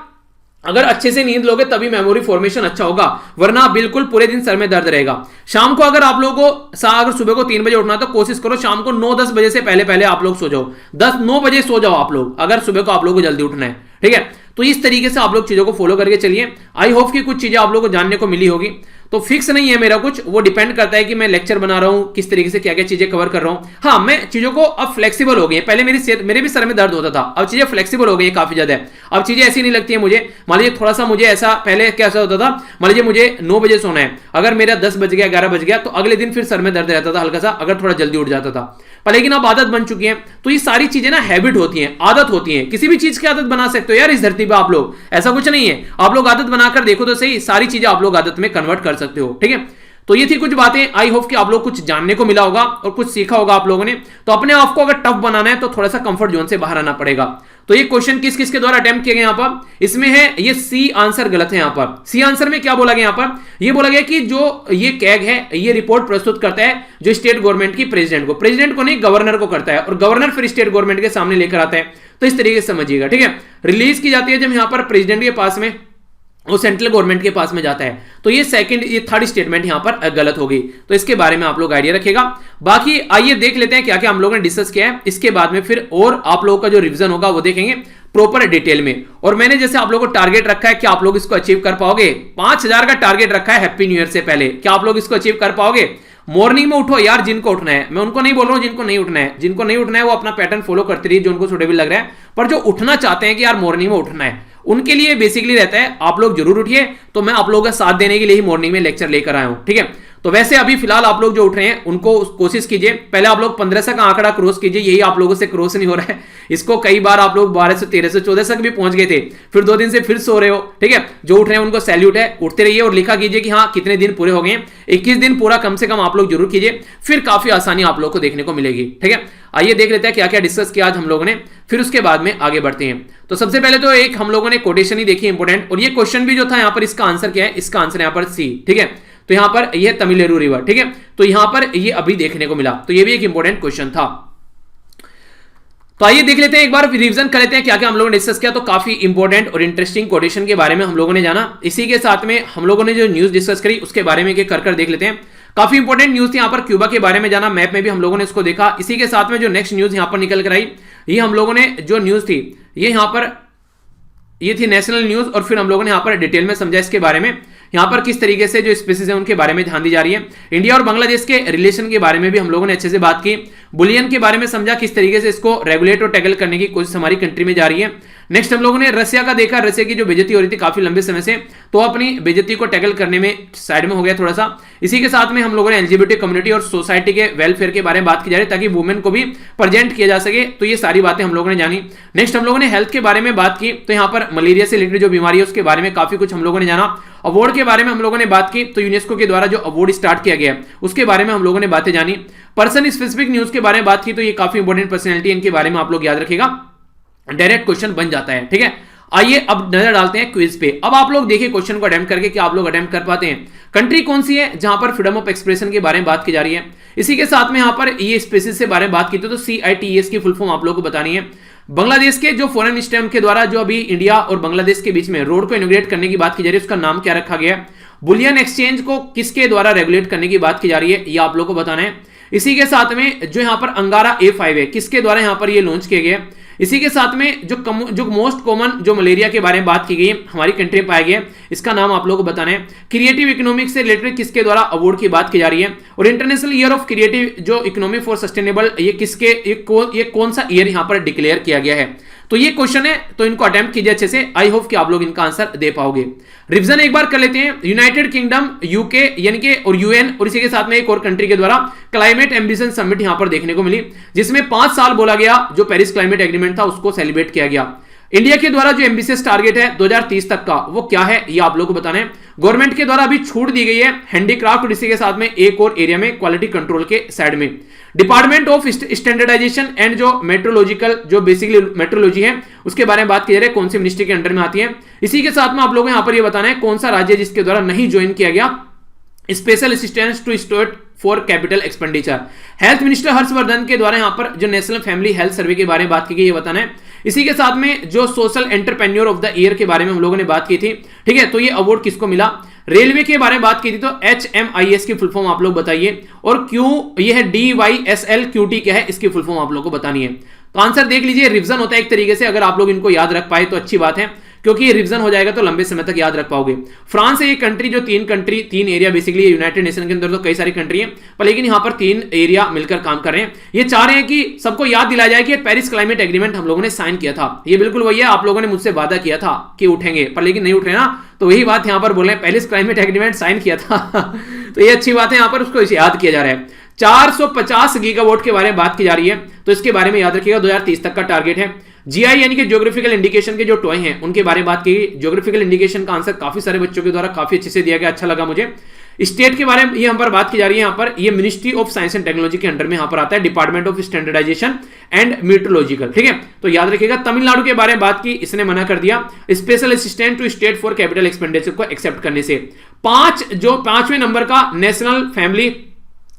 अगर अच्छे से नींद लोगे तभी मेमोरी फॉर्मेशन अच्छा होगा, वरना बिल्कुल पूरे दिन सर में दर्द रहेगा। शाम को अगर आप लोगों को अगर सुबह को 3 बजे उठना तो कोशिश करो शाम को 9-10 बजे से पहले आप लोग सो जाओ। 10-9 बजे सो जाओ आप लोग, अगर सुबह को आप लोगों को जल्दी उठना है, ठीक है। तो इस तरीके से आप लोग चीजों को फॉलो करके चलिए। आई होप कि कुछ चीजें आप लोगों को जानने को मिली होगी। तो फिक्स नहीं है मेरा कुछ, वो डिपेंड करता है कि मैं लेक्चर बना रहा हूं, किस तरीके से क्या क्या चीजें कवर कर रहा हूं। हाँ, मैं चीजों को अब फ्लेक्सिबल हो गई है। पहले मेरे भी सर में दर्द होता था, अब चीजें फ्लेक्सिबल हो गई है काफी ज्यादा। अब चीजें ऐसी नहीं लगती है मुझे। मान लीजिए थोड़ा सा मुझे ऐसा पहले कैसा होता था, मान लीजिए मुझे 9 बजे सोना है, अगर मेरा 10 बज गया 11 बज गया तो अगले दिन फिर सर में दर्द रहता था हल्का सा, अगर थोड़ा जल्दी उठ जाता था। पर लेकिन अब आदत बन चुकी है। तो ये सारी चीजें ना हैबिट होती हैं, आदत होती हैं। किसी भी चीज की आदत बना सकते हो यार इस धरती पे आप लोग, ऐसा कुछ नहीं है। आप लोग आदत बनाकर देखो तो सही, सारी चीजें आप लोग आदत में कन्वर्ट कर सकते हो, ठीक है। तो ये थी कुछ बातें, आई होप कि आप लोग कुछ जानने को मिला होगा और कुछ सीखा होगा आप लोगों ने। तो अपने आप को अगर टफ बनाना है तो थोड़ा सा कंफर्ट जोन से बाहर आना पड़ेगा। तो ये क्वेश्चन किस किस के द्वारा अटेम्प्ट किए गए यहाँ पर, इसमें है ये सी आंसर गलत है। यहाँ पर सी आंसर में क्या बोला गया, यहाँ पर ये बोला गया कि जो ये कैग है ये रिपोर्ट प्रस्तुत करता है जो स्टेट गवर्नमेंट की प्रेसिडेंट को नहीं गवर्नर को करता है, और गवर्नर फिर स्टेट गवर्नमेंट के सामने लेकर आता है। तो इस तरीके से समझिएगा, ठीक है। रिलीज की जाती है जब यहाँ पर प्रेसिडेंट के पास में वो सेंट्रल गवर्नमेंट के पास में जाता है। तो ये थर्ड स्टेटमेंट यहां पर गलत होगी, तो इसके बारे में आप लोग आइडिया रखेगा। बाकी आइए देख लेते हैं क्या क्या हम लोगों ने डिस्कस किया है, इसके बाद में फिर और आप लोगों का जो रिवीजन होगा वो देखेंगे प्रॉपर डिटेल में। और मैंने जैसे आप लोगों को टारगेट रखा है कि आप लोग इसको अचीव कर पाओगे, 5000 का टारगेट रखा है हैप्पी न्यू ईयर से पहले, क्या आप लोग इसको अचीव कर पाओगे? मॉर्निंग में उठो यार, जिनको उठना है, मैं उनको नहीं बोल रहा हूं जिनको नहीं उठना है, जिनको नहीं उठना है वो अपना पैटर्न फॉलो करते रहिए जो उनको सुटेबल लग रहा है, पर जो उठना चाहते हैं कि यार मॉर्निंग में उठना है, उनके लिए बेसिकली रहता है आप लोग जरूर उठिए। तो मैं आप लोगों का साथ देने के लिए ही मॉर्निंग में लेक्चर लेकर आया हूं, ठीक है। तो वैसे अभी फिलहाल आप लोग जो उठ रहे हैं उनको कोशिश कीजिए, पहले आप लोग 1500 का आंकड़ा क्रॉस कीजिए, यही आप लोगों से क्रॉस नहीं हो रहा है। इसको कई बार आप लोग 1200 1300 1400 तक भी पहुंच गए थे, फिर 2 दिन से फिर सो रहे हो, ठीक है। जो उठ रहे हैं उनको सैल्यूट है, उठते रहिए और लिखा कीजिए कि हाँ कितने दिन पूरे हो गए। 21 दिन पूरा कम से कम आप लोग जरूर कीजिए, फिर काफी आसानी आप लोग को देखने को मिलेगी, ठीक है। आइए देख लेते हैं क्या क्या डिस्कस किया आज हम लोगों ने, फिर उसके बाद में आगे बढ़ते हैं। तो सबसे पहले तो एक हम लोगों ने कोटेशन ही देखी इंपोर्टेंट, और ये क्वेश्चन भी जो था यहाँ पर इसका आंसर क्या है, इसका आंसर यहाँ पर सी, ठीक है। तो यहां पर ये तमिलेरु रिवर, ठीक है, तो यहां पर ये अभी देखने को मिला, तो ये भी एक इंपॉर्टेंट क्वेश्चन था। तो आइए देख लेते हैं, एक बार रिवीजन कर लेते हैं क्या क्या हम लोगों ने डिस्कस किया। तो काफी इंपॉर्टेंट और इंटरेस्टिंग कोटेशन के बारे में हम लोगों ने जाना, इसी के साथ में हम लोगों ने जो न्यूज डिस्कस करी उसके बारे में कर देख लेते हैं। काफी इंपॉर्टेंट न्यूज थी यहाँ पर, क्यूबा के बारे में जाना, मैप में भी हम लोगों ने इसको देखा। इसी के साथ में जो नेक्स्ट न्यूज यहाँ पर निकल कर आई, ये हम लोगों ने जो न्यूज थी ये यहाँ पर ये थी नेशनल न्यूज, और फिर हम लोगों ने यहाँ पर डिटेल में समझा इसके बारे में, यहाँ पर किस तरीके से जो स्पीसीज है उनके बारे में ध्यान दी जा रही है। इंडिया और बांग्लादेश के रिलेशन के बारे में भी हम लोगों ने अच्छे से बात की, बुलियन के बारे में समझा, किस तरीके से इसको रेगुलेट और टैकल करने की कोशिश हमारी कंट्री में जा रही है। नेक्स्ट हम लोगों ने रसिया का देखा, रसिया की जो बेइज्जती हो रही थी काफी लंबे समय से, तो अपनी बेइज्जती को टैकल करने में साइड में हो गया थोड़ा सा। इसी के साथ में हम लोगों ने एलजीबीटी कम्युनिटी और सोसाइटी के वेलफेयर के बारे में बात की जा रही है, ताकि वुमेन को भी प्रेजेंट किया जा सके। तो ये सारी बातें हम लोगों ने जानी। नेक्स्ट हम लोगों ने हेल्थ के बारे में बात की, तो यहाँ पर मलेरिया से रिलेटेड जो बीमारी है उसके बारे में काफी कुछ हम लोगों ने जाना। अवार्ड के बारे में हम लोगों ने बात की, तो यूनेस्को के द्वारा जो अवार्ड स्टार्ट किया गया उसके बारे में हम लोगों ने बातें जानी। पर्सन स्पेसिफिक न्यूज के बारे में बात की, तो ये काफी इंपॉर्टेंट पर्सनैलिटी, इनके बारे में आप लोग याद रखेगा, डायरेक्ट क्वेश्चन बन जाता है, ठीक है। आइए अब नजर डालते हैं क्विज पे। अब आप लोग देखिए क्वेश्चन को अटेम्प्ट करके कि आप लोग अटेम्प्ट कर पाते हैं। कंट्री कौन सी है जहां पर फ्रीडम ऑफ एक्सप्रेशन के बारे में बात की जा रही है। इसी के साथ में यहां पर ये स्पेसिस के बारे में बात की थी, तो CITES की फुल फॉर्म आप लोगों को बतानी है। बांग्लादेश के जो फॉरेन मिनिस्टर के द्वारा जो अभी इंडिया और बांग्लादेश के बीच में रोड को इनोग्रेट करने की बात की जा रही है, उसका नाम क्या रखा गया है। बुलियन एक्सचेंज को किसके द्वारा रेगुलेट करने की बात की जा रही है, ये आप लोग को बताना है। इसी के साथ में जो यहां पर अंगारा A5 है, किसके द्वारा यहां पर ये लॉन्च किया गया। इसी के साथ में जो मोस्ट कॉमन जो मलेरिया के बारे में बात की गई हमारी कंट्री में पाया गया, इसका नाम आप लोगों को बताना है। क्रिएटिव इकोनॉमिक्स से रिलेटेड किसके द्वारा अवार्ड की बात की जा रही है। और इंटरनेशनल ईयर ऑफ क्रिएटिव जो इकोनॉमी फॉर सस्टेनेबल, ये कौन सा ईयर यहां पर डिक्लेयर किया गया है। तो ये क्वेश्चन है, तो इनको अटेम्प्ट कीजिए अच्छे से। आई होप कि आप लोग इनका आंसर दे पाओगे। रिवीजन एक बार कर लेते हैं। यूनाइटेड किंगडम, यूके यानी कि और यूएन, और इसी के साथ में एक और कंट्री के द्वारा क्लाइमेट एम्बिशन समिट यहां पर देखने को मिली, जिसमें 5 साल बोला गया जो पेरिस क्लाइमेट एग्रीमेंट था उसको सेलिब्रेट किया गया। इंडिया के द्वारा जो एम्बिशियस टारगेट है 2030 तक का, वो क्या है ये आप लोगों को बताना है। गवर्नमेंट के द्वारा अभी छूट दी गई है हैंडीक्राफ्ट, और इसी के साथ में एक और एरिया में क्वालिटी कंट्रोल के साइड में। डिपार्टमेंट ऑफ स्टैंडर्डाइजेशन एंड जो मेट्रोलॉजिकल जो बेसिकली मेट्रोलॉजी है उसके बारे में बात की जा रही है, कौन सी मिनिस्ट्री के अंडर में आती है। इसी के साथ में आप लोगों को यहां पर ये बताना है कौन सा राज्य जिसके द्वारा नहीं ज्वाइन किया गया Special Assistance to state for capital Expenditure. Health minister Harshvardhan के द्वारा यहां पर जो नेशनल फैमिली हेल्थ सर्वे के बारे में बात की गई, ये बताना है। इसी के साथ में जो social entrepreneur of the year के बारे में हम लोगों ने बात की थी, ठीक है, तो ये अवार्ड किसको मिला। रेलवे के बारे में बात की थी, तो HMIS की फुल फॉर्म आप लोग बताइए, और क्यों ये है DYSLQT क्या है, इसकी फुल फॉर्म आप लोग को बतानी है। तो आंसर देख लीजिए, रिवीजन होता है एक तरीके से, अगर आप लोग इनको याद रख पाए तो अच्छी बात है, क्योंकि ये रिवीजन हो जाएगा तो लंबे समय तक याद रख पाओगे। फ्रांस है ये कंट्री, जो तीन एरिया बेसिकली यूनाइटेड नेशन के अंदर तो कई सारी कंट्री है, पर लेकिन यहां पर 3 एरिया मिलकर काम कर रहे हैं। ये चाह रहे हैं कि सबको याद दिलाया जाए कि पेरिस क्लाइमेट एग्रीमेंट हम लोगों ने साइन किया था। ये बिल्कुल वही है, आप लोगों ने मुझसे वादा किया था कि उठेंगे, पर लेकिन नहीं उठ रहे ना, तो वही बात यहां पर बोल रहे हैं, पेरिस क्लाइमेट एग्रीमेंट साइन किया था तो ये अच्छी बात है, यहां पर उसको याद किया जा रहा है। 450 गीगावाट के बारे में बात की जा रही है, तो इसके बारे में याद रखिएगा, 2030 तक का टारगेट है। जीआई यानी कि ज्योग्राफिकल इंडिकेशन के जो टॉय हैं उनके बारे में बात की गई। ज्योग्राफिकल इंडिकेशन का आंसर काफी सारे बच्चों के द्वारा काफी अच्छे से दिया गया, अच्छा लगा मुझे। स्टेट के बारे में ये यहाँ पर बात की जा रही है, यहाँ पर ये Ministry of Science and Technology के अंडर में यहाँ पर आता है, Department of Standardisation and Metrological, ठीक है। तो याद रखिएगा। तमिलनाडु के बारे में बात की, इसने मना कर दिया special assistant to state for capital expenditure को एक्सेप्ट करने से। 5वें नंबर का नेशनल फैमिली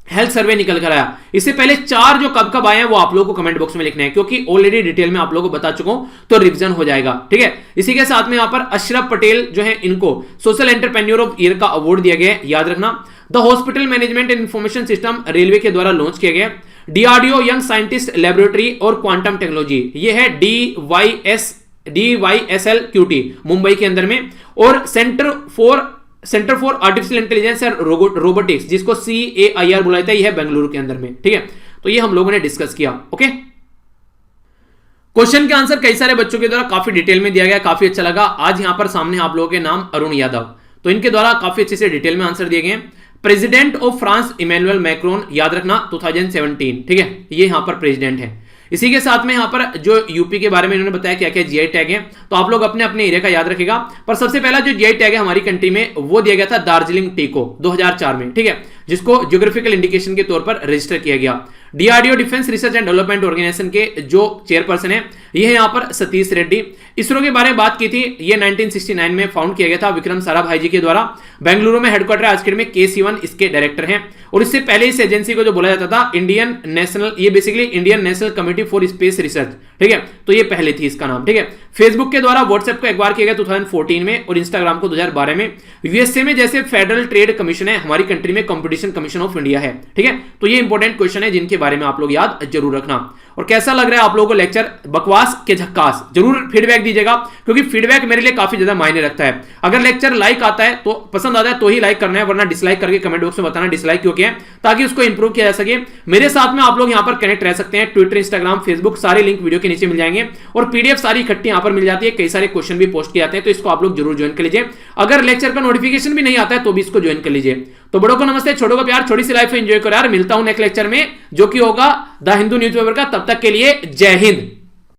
हेल्थ सर्वे निकल कर आया। इससे पहले 4 जो कब कब आए हैं वो आप लोगों को कमेंट बॉक्स में लिखना है, क्योंकि ऑलरेडी डिटेल में आप लोगों को बता चुका हूं, तो रिवीजन हो जाएगा। ठीक है, इसी के साथ में यहां पर अशरफ पटेल जो है, इनको सोशल एंटरप्रेन्योर ऑफ ईयर का अवार्ड दिया गया है, याद रखना। The hospital management and information system railway के द्वारा लॉन्च किया गया। डीआरडीओ यंग साइंटिस्ट लेबोरेटरी और क्वांटम टेक्नोलॉजी, ये है DYSLQT मुंबई के अंदर में। और centre for artificial intelligence and robotics, जिसको CAIR बुलाया था, यह है बेंगलुरु के अंदर में। ठीक है, तो ये हम लोगों ने डिस्कस किया। ओके, क्वेश्चन के आंसर कई सारे बच्चों के द्वारा काफी डिटेल में दिया गया, काफी अच्छा लगा। आज यहां पर सामने आप लोगों के नाम अरुण यादव, तो इनके द्वारा काफी अच्छे से डिटेल में आंसर दिए गए। President of France Emmanuel Macron, याद रखना 2017। ठीक है, ये यहां पर प्रेसिडेंट है। इसी के साथ में यहां पर जो यूपी के बारे में इन्होंने बताया क्या क्या जीआई टैग है, तो आप लोग अपने अपने एरिया का याद रखेगा। पर सबसे पहला जो जीआई टैग है हमारी कंट्री में, वो दिया गया था दार्जिलिंग टी को 2004 में। ठीक है, जिसको ज्योग्राफिकल इंडिकेशन के तौर पर रजिस्टर किया गया। DRDO Defence Research and Development Organisation के जो चेयरपर्सन है, ये है यहां पर सतीश रेड्डी। इसरो के बारे में बात की थी, ये 1969 में फाउंड किया गया था विक्रम साराभाई जी के द्वारा। बेंगलुरु में हेडक्वार्टर, आज के डेट में KC1 इसके डायरेक्टर हैं। और इससे पहले इस एजेंसी को जो बोला जाता था इंडियन नेशनल, ये basically Indian national committee for space research. ठीक है, तो ये पहले थी इसका नाम। ठीक है, फेसबुक के द्वारा व्हाट्सएप को एक बार किया गया 2014 में, और इंस्टाग्राम को 2012 में। यूएसए में जैसे फेडरल ट्रेड कमीशन है, हमारी कंट्री में कंपटीशन कमीशन ऑफ इंडिया है। ठीक है, तो ये इंपॉर्टेंट क्वेश्चन है जिनके बारे में आप लोग याद जरूर रखना। और कैसा लग रहा है आप लोगों को लेक्चर, बकवास के झक्कास, जरूर फीडबैक दीजिएगा, क्योंकि फीडबैक मेरे लिए काफी ज्यादा मायने रखता है। अगर लेक्चर लाइक आता है तो पसंद आता है तो ही लाइक करना है, वरना डिसलाइक करके कमेंट बॉक्स में बताना डिसलाइक क्यों किया है, ताकि उसको इंप्रूव किया जा सके। मेरे साथ में आप लोग यहां पर कनेक्ट रह सकते हैं, ट्विटर, इंस्टाग्राम, फेसबुक, सारे लिंक वीडियो के नीचे मिल जाएंगे। और पीडीएफ सारी इकट्ठी यहां पर मिल जाती है, कई सारे क्वेश्चन भी पोस्ट किए जाते हैं, तो इसको आप लोग जरूर ज्वाइन कर लीजिए। अगर लेक्चर का नोटिफिकेशन भी नहीं आता है तो भी इसको ज्वाइन कर लीजिए। तो बड़ों को नमस्ते, छोटों को प्यार, छोटी सी लाइफ एंजॉय करो यार। मिलता हूं नेक्स्ट लेक्चर में, जो कि होगा द हिंदू न्यूज़पेपर का। तब तक के लिए जय हिंद।